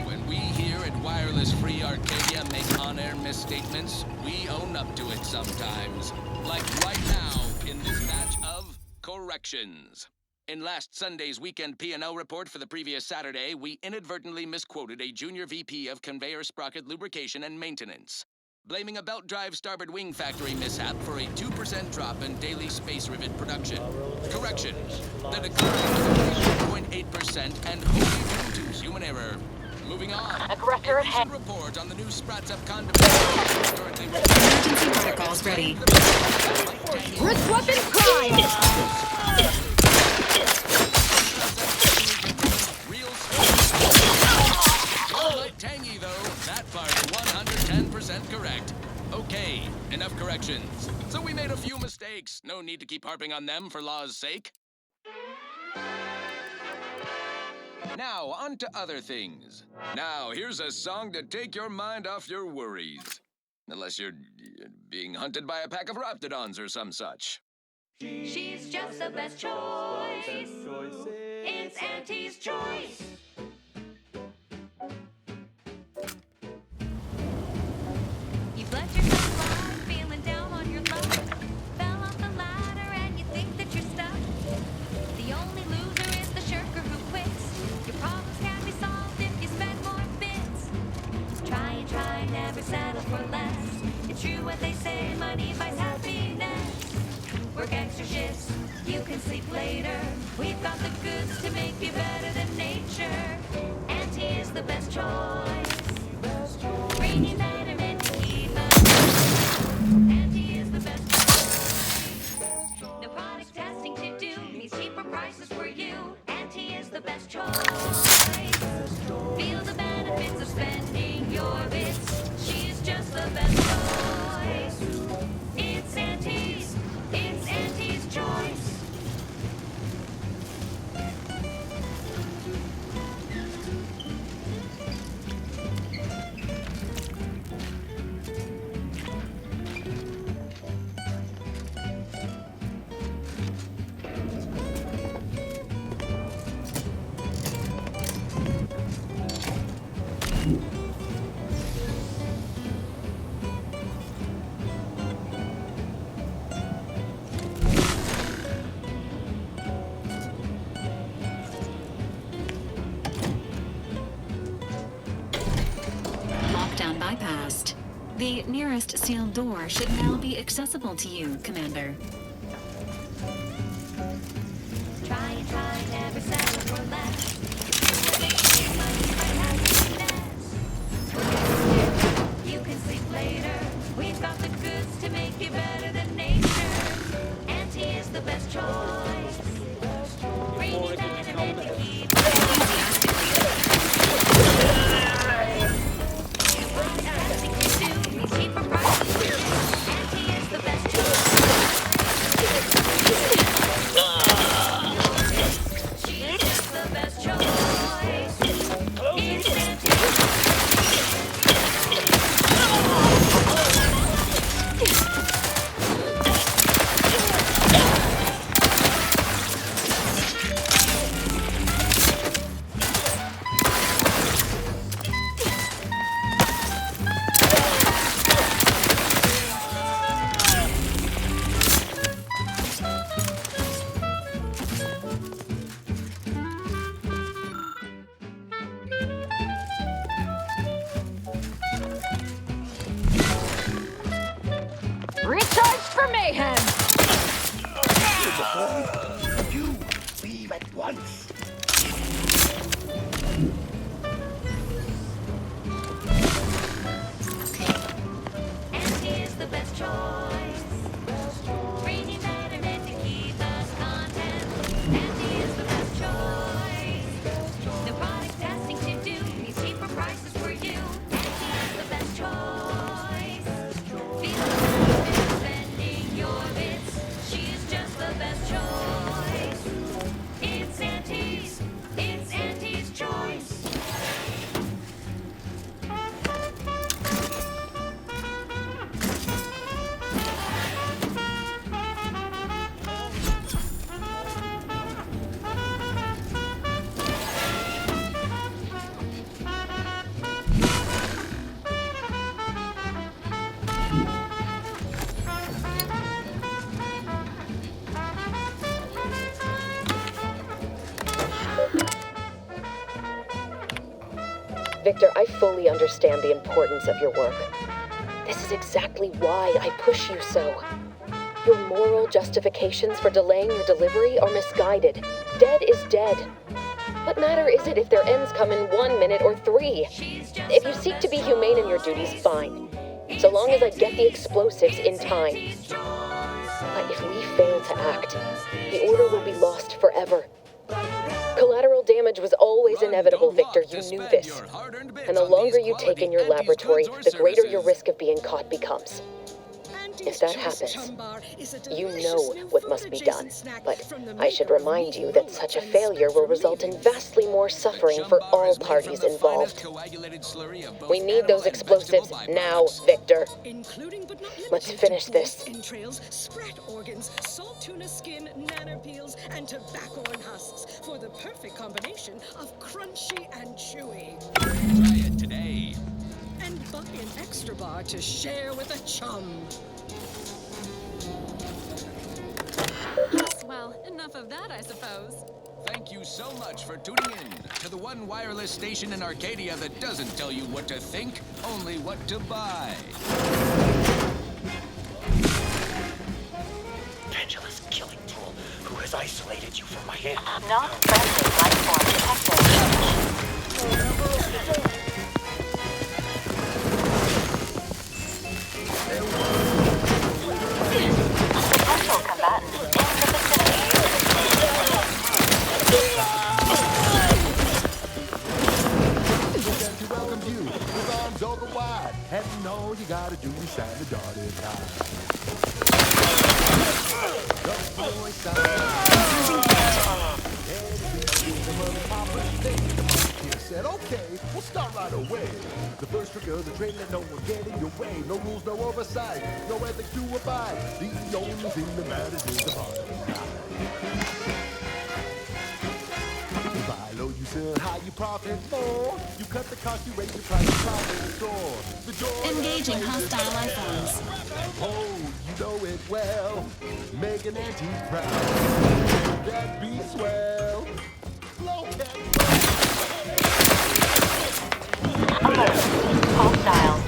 When we here at Wireless Free Arcadia make on-air misstatements, we own up to it sometimes. Like right now in this batch of corrections. In last Sunday's weekend P&L report for the previous Saturday, we inadvertently misquoted a junior VP of conveyor sprocket lubrication and maintenance, blaming a belt drive starboard wing factory mishap for a 2% drop in daily space rivet production. Correction. The decline was 0.8% and wholly due to human error. Moving on. Aggressor a ahead. recent report on the new Sprats Up condiment currently Emergency protocols ready. Wrist weapon prime! Tangy though, that part 110% correct. Okay, enough corrections. So we made a few mistakes. No need to keep harping on them for law's sake. Now, on to other things. Now, here's a song to take your mind off your worries. Unless you're being hunted by a pack of raptidons or some such. She's just the best choice. It's Auntie's choice. You've let yourself fly, feeling down on your luck. Fell off the ladder and you think that you're stuck. The only loser is the shirker who quits. Your problems can be solved if you spend more bits. Try and try, never settle for less. It's true what they say, money buys happiness. Work extra shifts, you can sleep later. We've got the goods to make you better than nature. Auntie is the best choice. Bringing betterment to keep us. Auntie is the best choice. No product testing to do means cheaper prices for you. Auntie is the best choice. Feel the benefits of spending your bits. She's just the best choice. It's Auntie's. It's Auntie's choice. Lockdown bypassed. The nearest sealed door should now be accessible to you, Commander. Try and try, never settle for less. Money by happiness. You can sleep later. We've got the goods to make you better than nature. Auntie is the best choice. Bringing betterment to keep cheaper prices. Auntie is the best choice. She's just the best choice. It's Auntie. Recharge for mayhem! You leave at once. Auntie is the best choice. Bringing betterment to keep us content. Auntie is the best choice. No product testing to do means cheaper prices for you. Auntie is the best choice. Feel the benefits of Victor, I fully understand the importance of your work. This is exactly why I push you so. Your moral justifications for delaying your delivery are misguided. Dead is dead. What matter is it if their ends come in 1 minute or 3? If you seek to be humane in your duties, fine. So long as I get the explosives in time. But if we fail to act, the order will be lost forever. Collateral damage was always inevitable, Victor. You knew this. And the longer you take in your laboratory, the greater your risk of being caught becomes. If that happens, you know what must be done. But I should remind you that such a failure will result in vastly more suffering for all parties involved. We need those explosives now, Victor. Let's finish this. Entrails, spread organs, salt tuna skin, nanner peels, and tobacco and husks for the perfect combination of crunchy and chewy. Try it today. And buy an extra bar to share with a chum. Well, enough of that, I suppose. Thank you so much for tuning in to the one wireless station in Arcadia that doesn't tell you what to think, only what to buy. Pendulous killing tool. Who has isolated you from my hand? Not friendly life form detected. Potential combatant in the vicinity. Welcome you with arms open wide. And all you gotta do is shine the dotted line. The voice said, okay, we'll start right away. The first trick of the train, let no one get in your way. No rules, no oversight, no ethics to abide. The only thing that matters is the bottom line. You buy low, you sell high, you profit more. You cut the cost, you raise your price, you profit store. The joy Engaging hostile life forms. Oh, you know it well. Make an antique proud. That be swell. Low cat. Alert. Hostile.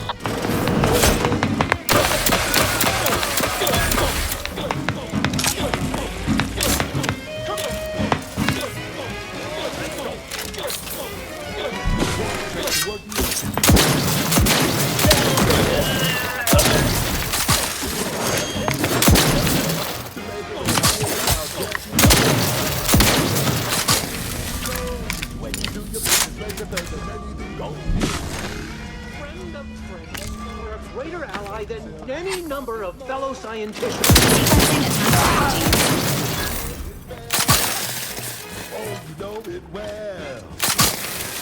Friend of friends, we're a greater ally than any number of fellow scientists. Oh, you know it well.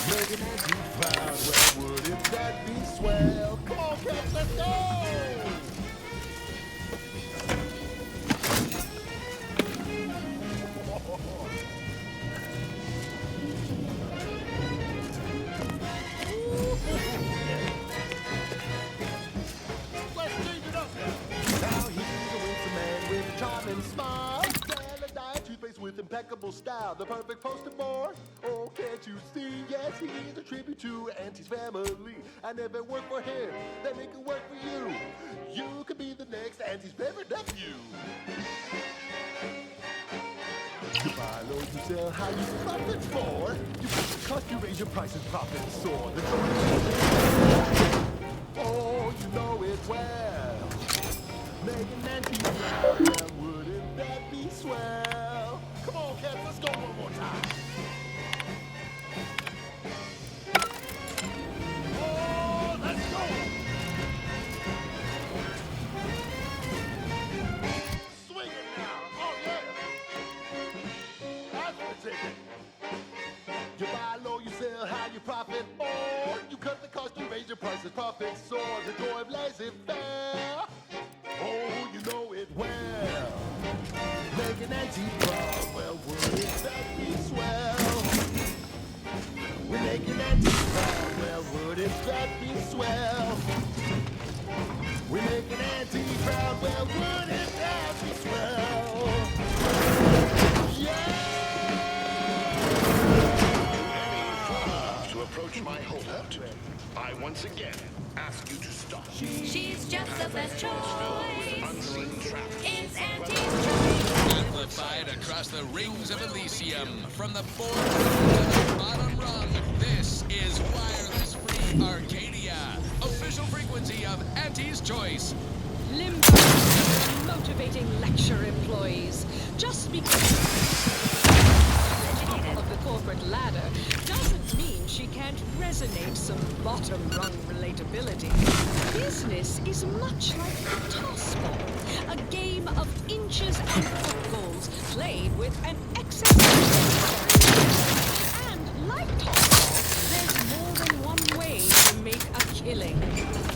Making Auntie proud. Well, wouldn't that be swell? Come on, cats, let's go! Let's change it up now. Now he's a winsome man with a charming smile. Celandine toothpaste with impeccable style. The perfect poster boy. Oh, can't you see? Yes, he's a tribute to Auntie's family. And if it worked for him, then it can work for you. You could be the next Auntie's favorite nephew. You buy low, you sell high, you profit more. You cut the cost, you raise your prices, profit soar. The oh, you know it well. Making Auntie proud, well, wouldn't that be swell? Come on, cats, let's go one more time. Oh, let's go! Swing it now, oh yeah! That's the ticket. You buy low, you sell high, you profit more. You cut the cost, you raise your prices, profit soar. The joy of laissez-faire. Oh, you know it well. Making Auntie proud, well, wouldn't that be swell? We're making Auntie proud, well, wouldn't that be swell? We're making Auntie proud, well, wouldn't that be swell? To approach my holdout. I once again ask you to stop. She's just the best choice. Unseen traps. It's Auntie's choice. Amplified across the rings of Elysium, from the boardroom to the bottom rung, this is Wireless Free Arcadia, official frequency of Auntie's Choice. Limbo motivating lecture employees. Just because top of the corporate ladder doesn't mean she can't resonate some bottom-rung relatability. Business is much like a toss ball, a game of inches and foot goals played with an excess of and like toss ball, there's more than one way to make a killing.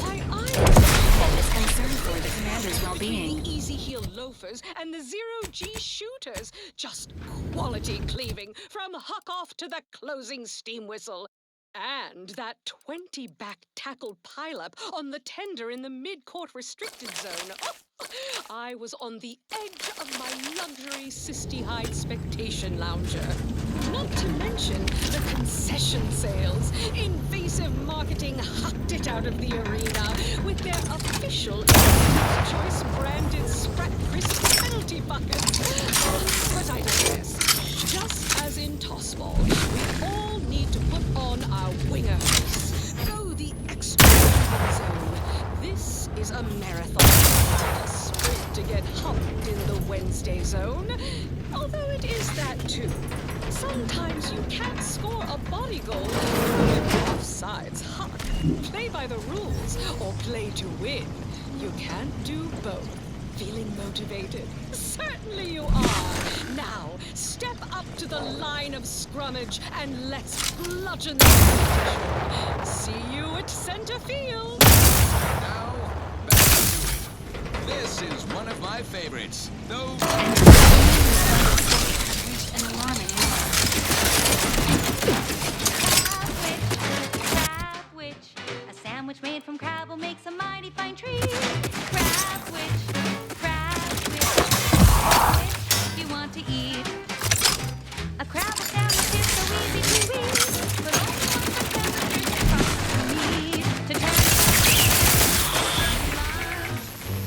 Why That is concerned for the commander's well-being. easy heel loafers and the zero-G shooters, just quality cleaving from huck off to the closing steam whistle. And that 20-back tackled pileup on the tender in the mid-court restricted zone. Oh, I was on the edge of my luxury Sisty-Hide spectation lounger. Not to mention the concession sales. Invasive marketing hucked it out of the arena with their official choice branded Sprat Crisp penalty buckets. But I digress. Just as in tossball, we all need to put on our winger face. Go the extra zone. This is a marathon. A sprint to get humped in the Wednesday zone. Although it is that too. Sometimes you can't score a body goal with offsides huck. Play by the rules or play to win. You can't do both. Feeling motivated? Certainly you are. Now, step up to the line of scrummage and let's bludgeon the competition. See you at center field. Now, back to it. This is one of my favorites. Those An alarming Crab witch. A sandwich made from crab will make some mighty fine trees. Crab witch. You want to eat a crab sandwich is so easy to eat, but only one for me to turn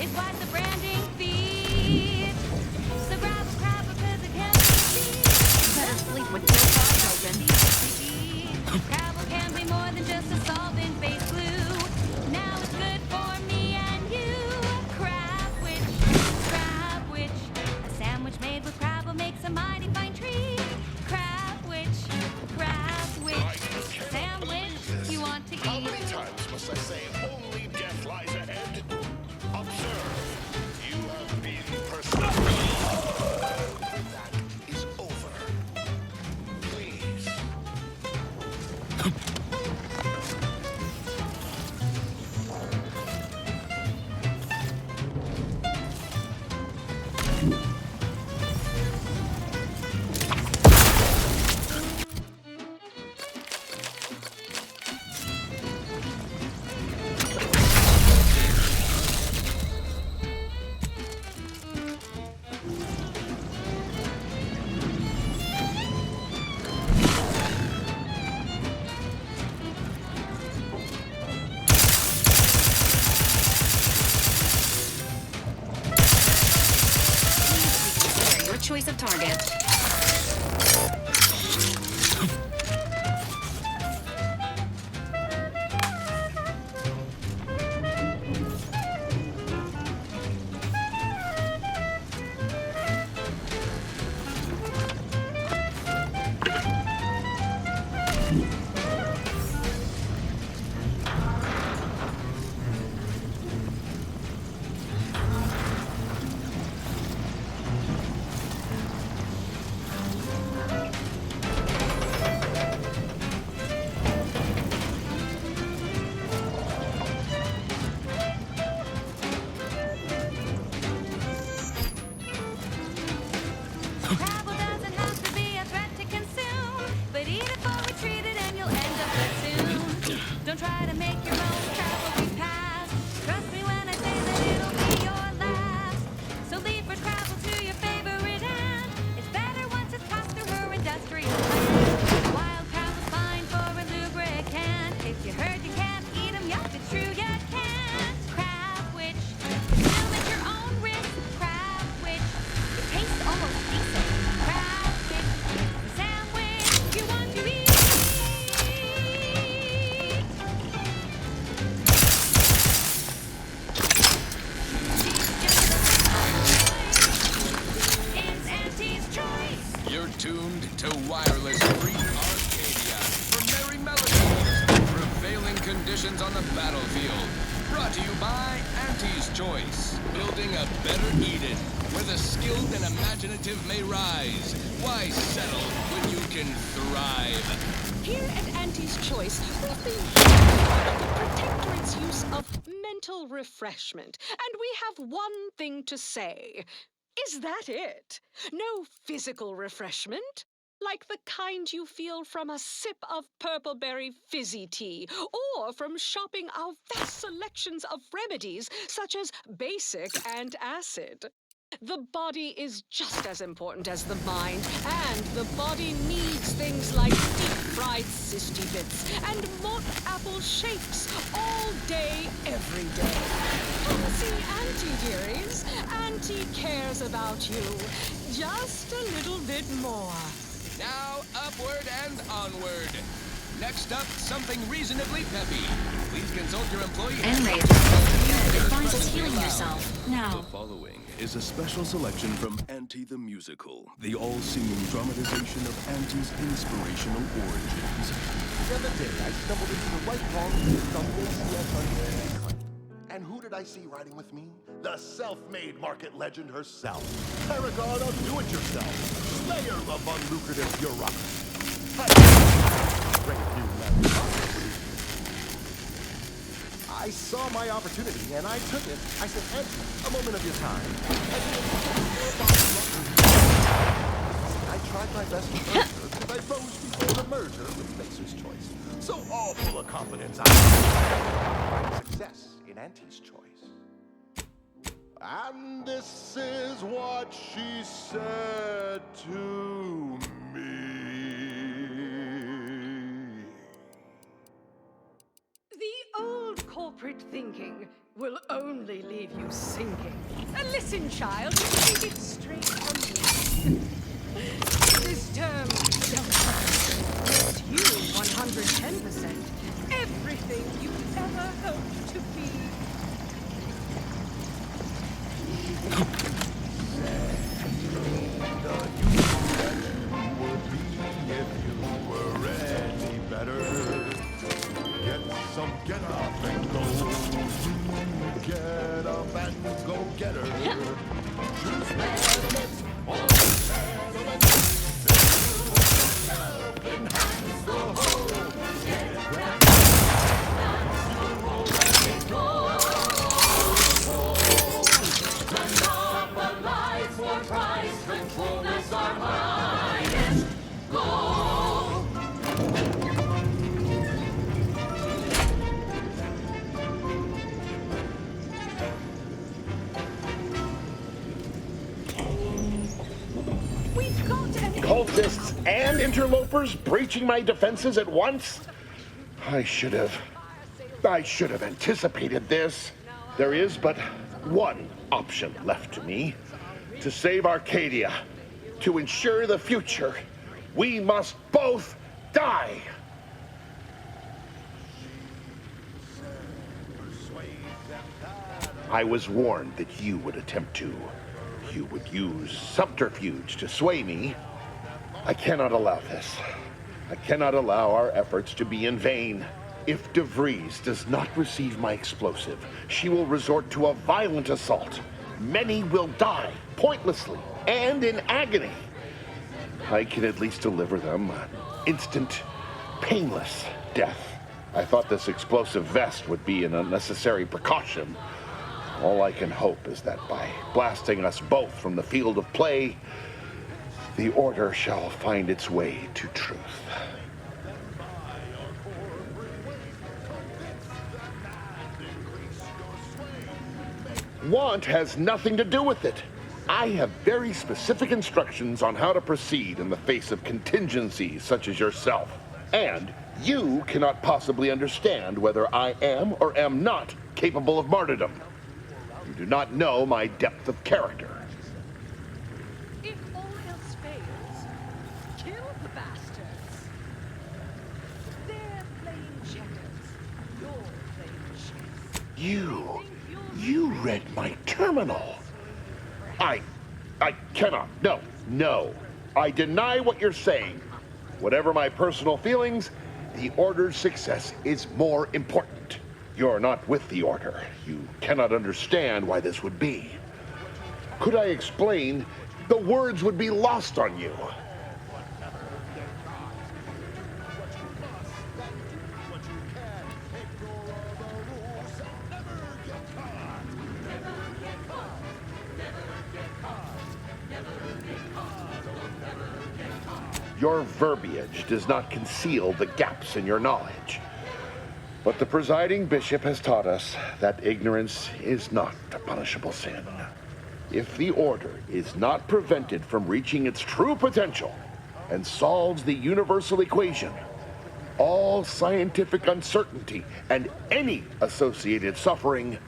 is what the branding feeds. So grab a crab because it can be seen. Better sleep with both eyes open. Crabble can be more than just a solvent base glue. Now it's good for me and you. Crab witch, a sandwich made with crab will make some mighty fine trees. Crab witch, a sandwich you want to eat. How many times must I say only death lies ahead? Observe, you have been personified. That is over. Please. Your choice of target. wireless free Arcadia for merry melodies, prevailing conditions on the battlefield. Brought to you by Auntie's Choice, building a better Eden, where the skilled and imaginative may rise. Why settle when you can thrive? Here at Auntie's Choice, we've been the Protectorate's use of mental refreshment, and we have one thing to say. Is that it? No physical refreshment? Like the kind you feel from a sip of purpleberry fizzy tea, or from shopping our vast selections of remedies, such as basic and acid. The body is just as important as the mind, and the body needs things like deep-fried cysty bits and mock apple shakes all day, every day. Come see Auntie, dearies. Auntie cares about you just a little bit more. Now, upward and onward. Next up, something reasonably peppy. Please consult your employee. Enrage. Advises healing yourself. Now. The following is a special selection from Auntie the Musical, the all-singing dramatization of Auntie's inspirational origins. The other day, I stumbled into the right hall of WCS. And who did I see riding with me? The self-made market legend herself. Paragon of do-it-yourself. Slayer of unlucrative bureaucracy. Great new level. I saw my opportunity, and I took it. I said, Auntie, a moment of your time. I tried my best to urge her because I rose before the merger with Macer's Choice. So all full of confidence, I find success in Auntie's Choice. And this is what she said to me. The old corporate thinking will only leave you sinking. Listen, child, take it straight from me. This term, makes you 110% everything you ever hoped to be. Get up and go. Get up and go get her. Choose settlements, all settlements. Open hands, go home. Get ready. You already go. Turn off the lights for price control. That's our highest goal. Cultists and interlopers breaching my defenses at once? I should have anticipated this. There is but one option left to me. To save Arcadia, to ensure the future, we must both die. I was warned that you would attempt to. You would use subterfuge to sway me. I cannot allow this. I cannot allow our efforts to be in vain. If DeVries does not receive my explosive, she will resort to a violent assault. Many will die, pointlessly, and in agony. I can at least deliver them an instant, painless death. I thought this explosive vest would be an unnecessary precaution. All I can hope is that by blasting us both from the field of play, the order shall find its way to truth. Want has nothing to do with it. I have very specific instructions on how to proceed in the face of contingencies such as yourself. And you cannot possibly understand whether I am or am not capable of martyrdom. You do not know my depth of character. If all else fails, kill the bastards. They're playing checkers. You're playing chess. You read my terminal. I cannot. No. I deny what you're saying. Whatever my personal feelings, the Order's success is more important. You're not with the Order. You cannot understand why this would be. Could I explain, the words would be lost on you. Your verbiage does not conceal the gaps in your knowledge. But the presiding bishop has taught us that ignorance is not a punishable sin. If the Order is not prevented from reaching its true potential and solves the universal equation, all scientific uncertainty and any associated suffering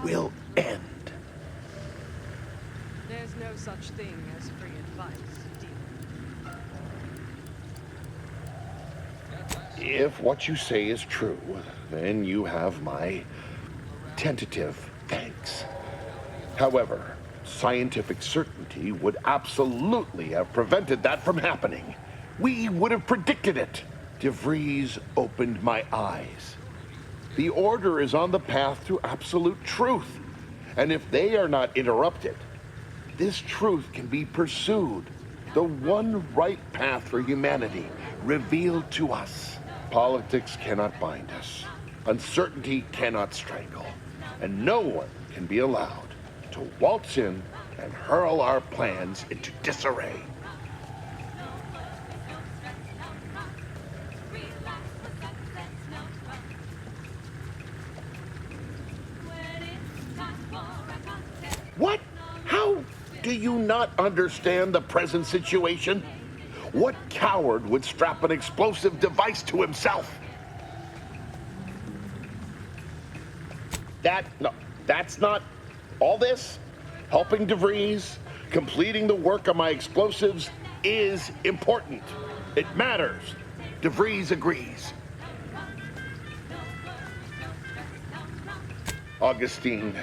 will end. There's no such thing as free advice, If what you say is true, then you have my tentative thanks. However, scientific certainty would absolutely have prevented that from happening. We would have predicted it. DeVries opened my eyes. The Order is on the path to absolute truth. And if they are not interrupted, this truth can be pursued. The one right path for humanity revealed to us. Politics cannot bind us. Uncertainty cannot strangle. And no one can be allowed to waltz in and hurl our plans into disarray. What? How do you not understand the present situation? What coward would strap an explosive device to himself? That's not all this. Helping DeVries, completing the work on my explosives is important. It matters. DeVries agrees. Augustine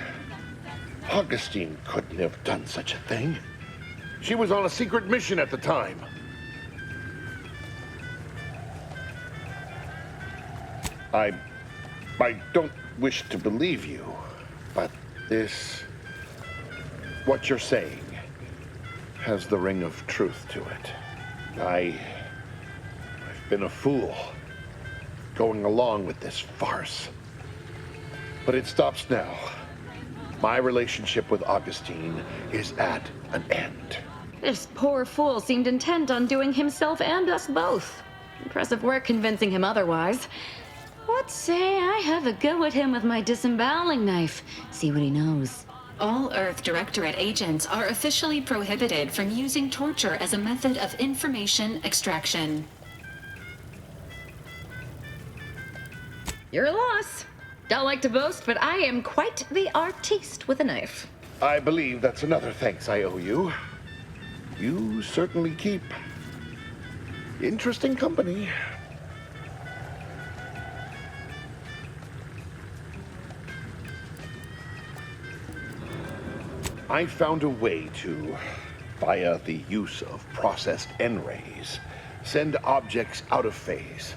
couldn't have done such a thing. She was on a secret mission at the time. I don't wish to believe you, but what you're saying has the ring of truth to it. I've been a fool going along with this farce. But it stops now. My relationship with Augustine is at an end. This poor fool seemed intent on doing himself and us both. Impressive work convincing him otherwise. What say I have a go at him with my disemboweling knife? See what he knows. All Earth Directorate agents are officially prohibited from using torture as a method of information extraction. Your loss. Don't like to boast, but I am quite the artiste with a knife. I believe that's another thanks I owe you. You certainly keep interesting company. I found a way to, via the use of processed N-rays, send objects out of phase.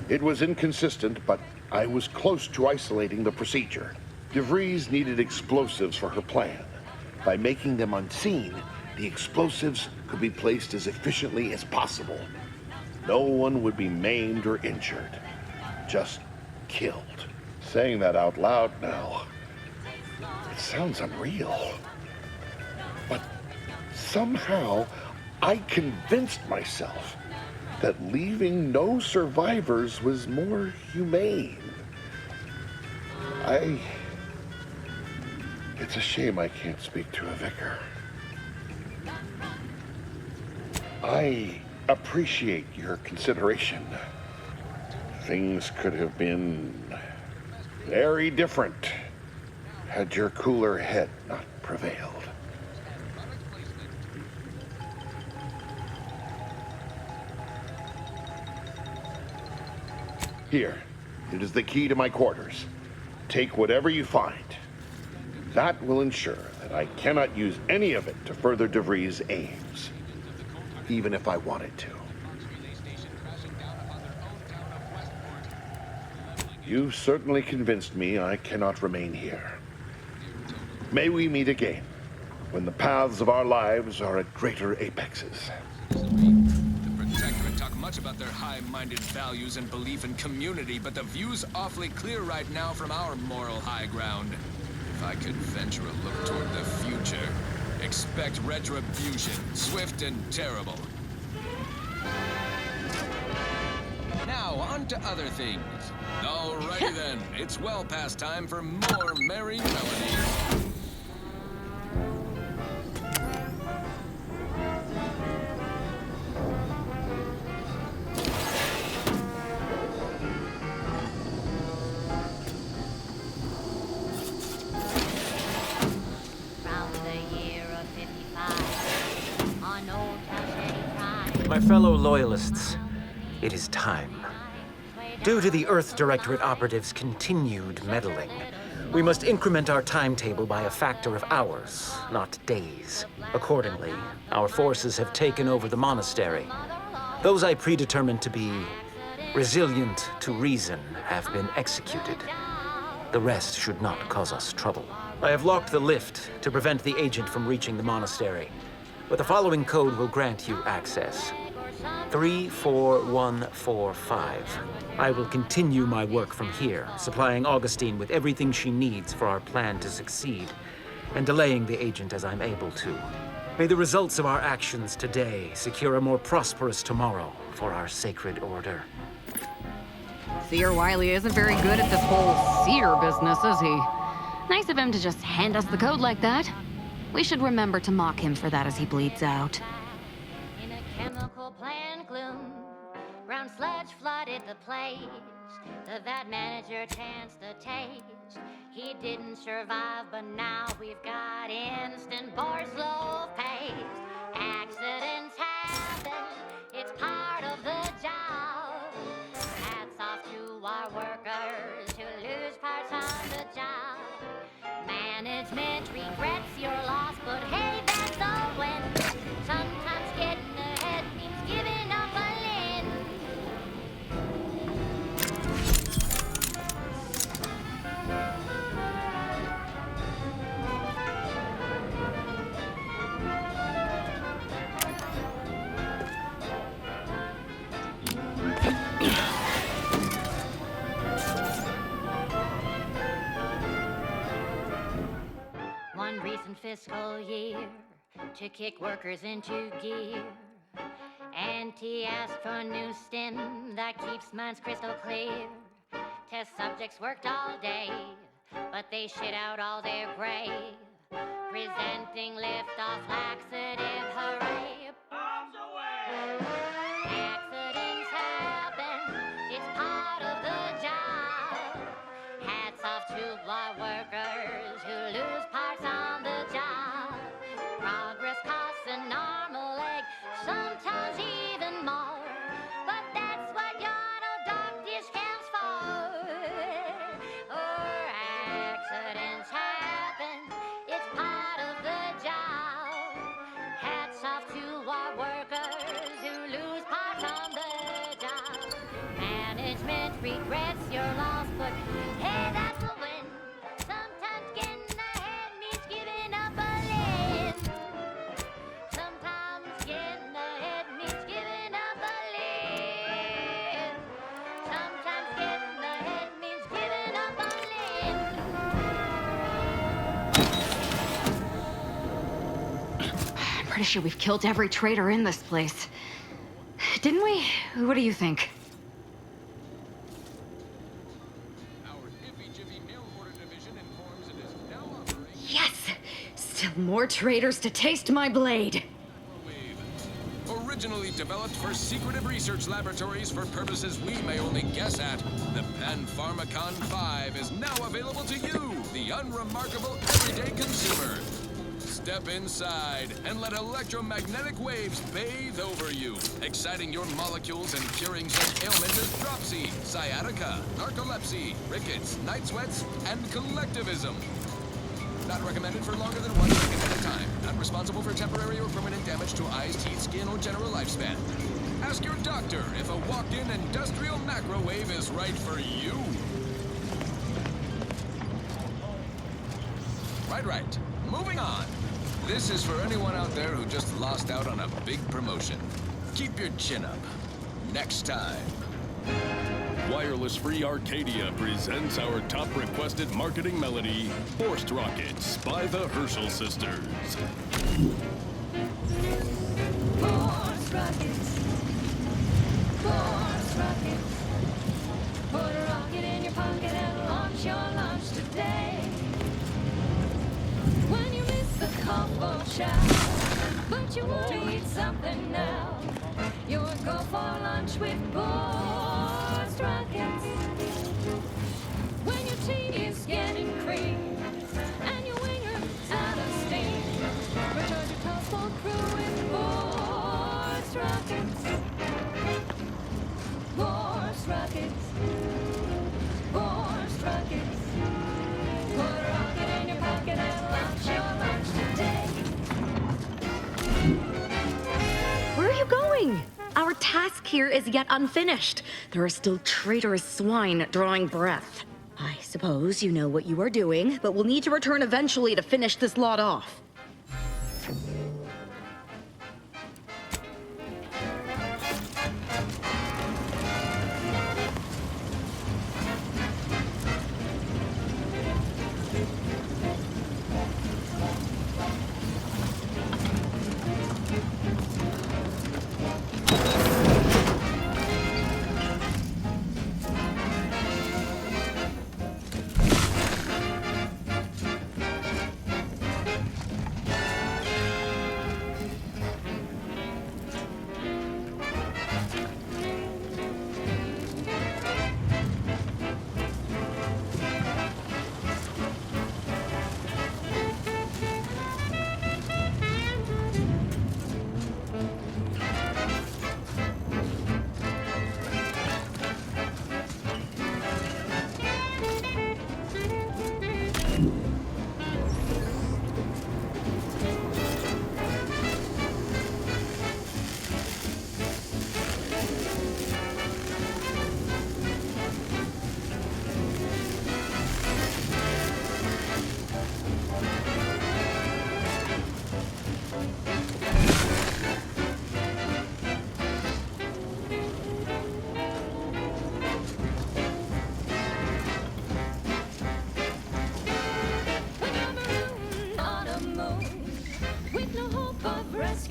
It was inconsistent, but I was close to isolating the procedure. DeVries needed explosives for her plan. By making them unseen, the explosives could be placed as efficiently as possible. No one would be maimed or injured, just killed. Saying that out loud now, it sounds unreal. But somehow, I convinced myself that leaving no survivors was more humane. It's a shame I can't speak to a vicar. I appreciate your consideration. Things could have been very different had your cooler head not prevailed. Here, it is the key to my quarters. Take whatever you find. That will ensure that I cannot use any of it to further DeVries' aims, even if I wanted to. You've certainly convinced me I cannot remain here. May we meet again, when the paths of our lives are at greater apexes. The Protectorate talk much about their high-minded values and belief in community, but the view's awfully clear right now from our moral high ground. If I could venture a look toward the future, expect retribution, swift and terrible. Now, on to other things. Alrighty then, it's well past time for more merry melodies. My fellow Loyalists, it is time. Due to the Earth Directorate operatives' continued meddling, we must increment our timetable by a factor of hours, not days. Accordingly, our forces have taken over the monastery. Those I predetermined to be resilient to reason have been executed. The rest should not cause us trouble. I have locked the lift to prevent the agent from reaching the monastery, but the following code will grant you access. 34145. I will continue my work from here, supplying Augustine with everything she needs for our plan to succeed, and delaying the agent as I'm able to. May the results of our actions today secure a more prosperous tomorrow for our sacred order. Seer Wiley isn't very good at this whole seer business, is he? Nice of him to just hand us the code like that. We should remember to mock him for that as he bleeds out. In a chemical plant gloom, brown sludge flooded the place. The vat manager chanced a taste. He didn't survive, but now we've got instant bar slow pace. Accidents happen, it's part of the job. Hats off to our workers who lose parts on the job. Management regrets your loss, but hey, that's a win. Sometimes getting ahead means giving up a limb. One recent fiscal year to kick workers into gear. Auntie asked for a new stim that keeps minds crystal clear. Test subjects worked all day, but they shit out all their gray. Presenting lift-off laxative, hooray! Bombs away! Accidents happen, it's part of the job. Hats off to our workers who lose parts on the job. Progress costs an arm a leg, sometimes even more. But that's what your auto doc discounts for. Or accidents happen, it's part of the job. Hats off to our workers who lose parts on the job. Management regrets your loss, but hey, that's a win. Sometimes getting ahead means giving up a limb. Sometimes getting ahead means giving up a limb. Sometimes getting ahead means giving up a limb. I'm pretty sure we've killed every traitor in this place. Didn't we? What do you think? Yes! Still more traitors to taste my blade. Originally developed for secretive research laboratories for purposes we may only guess at, the Pharmacon 5 is now available to you, the unremarkable everyday consumer. Step inside and let electromagnetic waves bathe over you, exciting your molecules and curing such ailments as dropsy, sciatica, narcolepsy, rickets, night sweats, and collectivism. Not recommended for longer than 1 second at a time. Not responsible for temporary or permanent damage to eyes, teeth, skin, or general lifespan. Ask your doctor if a walk-in industrial macrowave is right for you. Right. Moving on. This is for anyone out there who just lost out on a big promotion. Keep your chin up. Next time. Wireless Free Arcadia presents our top requested marketing melody, Forced Rockets by the Herschel Sisters. Force rockets. Force rockets. Put a rocket in your pocket and launch your launch today. When you miss the call for shout, but you want to eat something now, you would go for lunch with forced rockets. When your tea is getting cream and your winger's out of steam, recharge your transport crew with forced rockets. Forced rockets. Forced rockets. Put a rocket in your pocket and launch your lunch today. Where are you going? Our task here is yet unfinished. There are still traitorous swine drawing breath. I suppose you know what you are doing, but we'll need to return eventually to finish this lot off.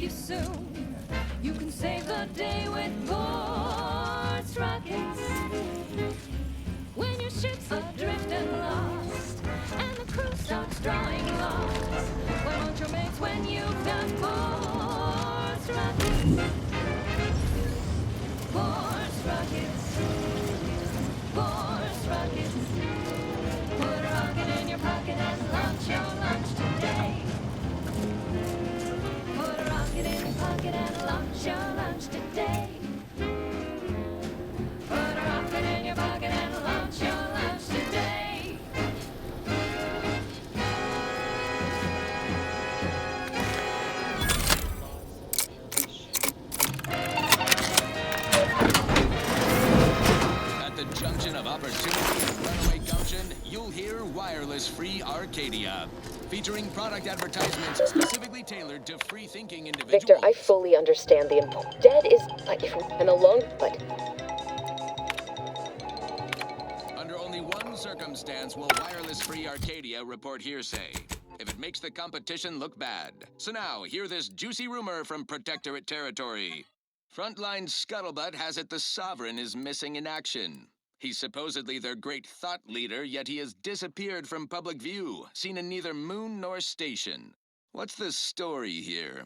Soon you can save the day with forced rockets. When your ship's adrift and lost, and the crew starts drawing lots, why won't your mates when you've got forced rockets? Forced rockets. Forced rockets. Put a rocket in your pocket and launch your lunch today. Put a rocket in your pocket and launch your lunch today. Put a rocket in your pocket and launch your lunch today. At the junction of opportunity and runaway gumption, you'll hear Wireless Free Arcadia, featuring product advertisements specifically tailored to free-thinking individuals. Victor, I fully understand the Dead is like and alone, but Under only one circumstance will Wireless Free Arcadia report hearsay: if it makes the competition look bad. So now, hear this juicy rumor from Protectorate territory. Frontline scuttlebutt has it the Sovereign is missing in action. He's supposedly their great thought leader, yet he has disappeared from public view, seen in neither moon nor station. What's the story here?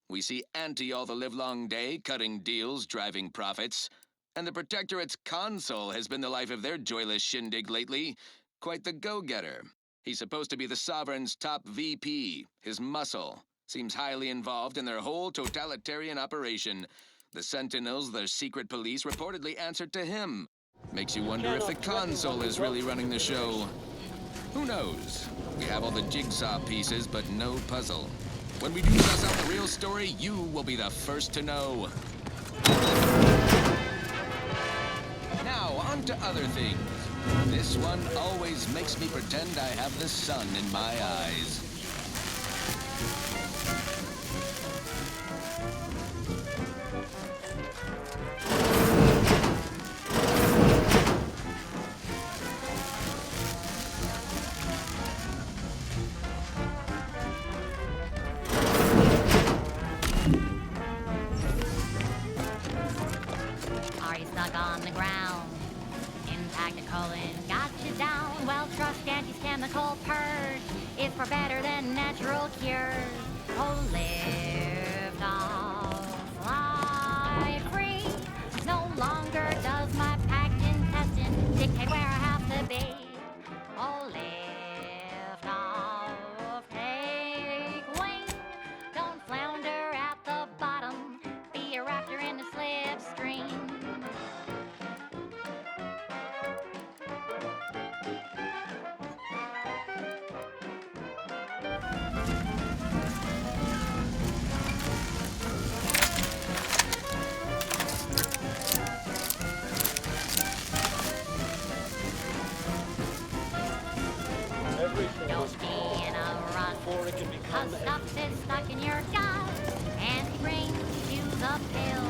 We see Auntie all the livelong day, cutting deals, driving profits. And the Protectorate's consul has been the life of their joyless shindig lately. Quite the go-getter. He's supposed to be the Sovereign's top VP, his muscle. Seems highly involved in their whole totalitarian operation. The Sentinels, their secret police, reportedly answered to him. Makes you wonder if the consul is really running the show. Who knows? We have all the jigsaw pieces, but no puzzle. When we do suss out the real story, you will be the first to know. Now, on to other things. This one always makes me pretend I have the sun in my eyes. Are you stuck on the ground? Impact a colon got you down. Well, trust Auntie's chemical purge is far better than natural cures. Oh, live off, fly free. No longer does my packed intestine dictate where I have to be. Oh, live off, take wing. Don't flounder at the bottom. Be a raptor in the slipstream. Don't be in a rut, 'cause stuff is stuck in your gut, and he brings you the pill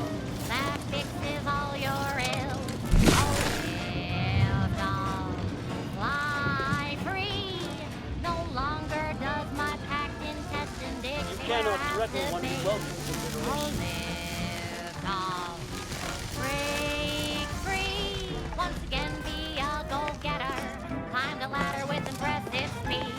that fixes all your ills. Oh, live, dog, fly free. No longer does my packed intestine dictate where I have to be. Oh, live, dog, break free. Once again, be a go-getter. Climb the ladder with impressive speed.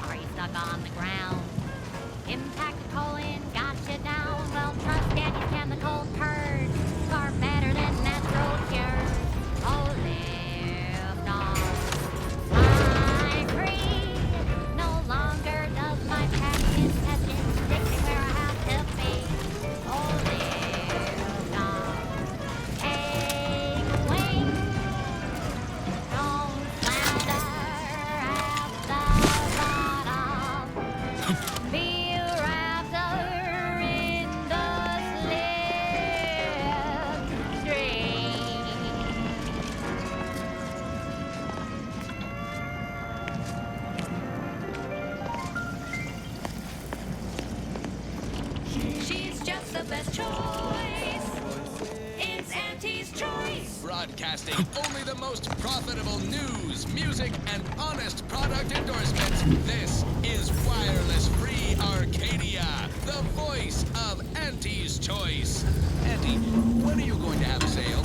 Are you stuck on the ground? Impact a colon got you down. Well, trust Auntie's chemical purge. Far better than natural cures. Oh, live, dog, fly free. No longer does my packed intestine dictate where I have to be. Oh, live, dog, take wing. Don't flounder at the bottom. Be a raptor in the slipstream. She's just the best choice. It's Auntie's choice. Broadcasting only the most profitable news, music, and honest product endorsements. This is Wireless Free Arcadia, the voice of Auntie's Choice. Auntie, when are you going to have a sale?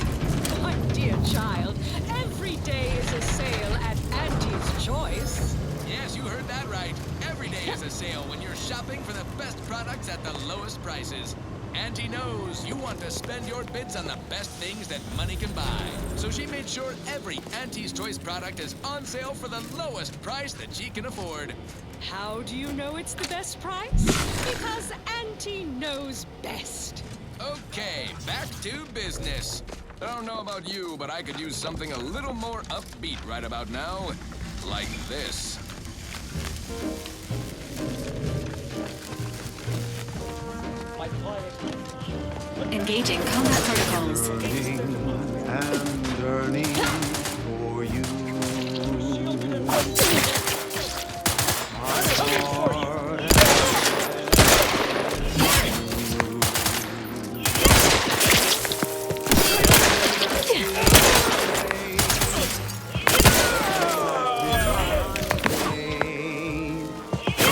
My dear child, every day is a sale at Auntie's Choice. Yes, you heard that right. Every day is a sale when you're shopping for the best products at the lowest prices. Auntie knows you want to spend your bits on the best things that money can buy. So she made sure every Auntie's Choice product is on sale for the lowest price that she can afford. How do you know it's the best price? Because Auntie knows best. Okay, back to business. I don't know about you, but I could use something a little more upbeat right about now. Like this. Engaging combat protocols. And yearning for you.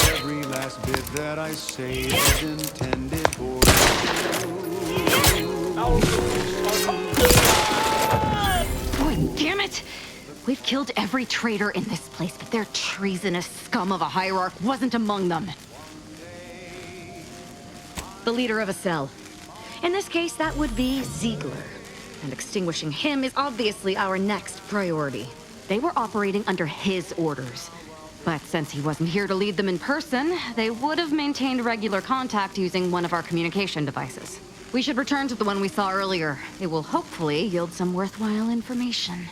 Every last bit that I say is intended for you. Boy, damn it! We've killed every traitor in this place, but their treasonous scum of a hierarch wasn't among them. The leader of a cell. In this case, that would be Ziegler. And extinguishing him is obviously our next priority. They were operating under his orders. But since he wasn't here to lead them in person, they would have maintained regular contact using one of our communication devices. We should return to the one we saw earlier. It will hopefully yield some worthwhile information.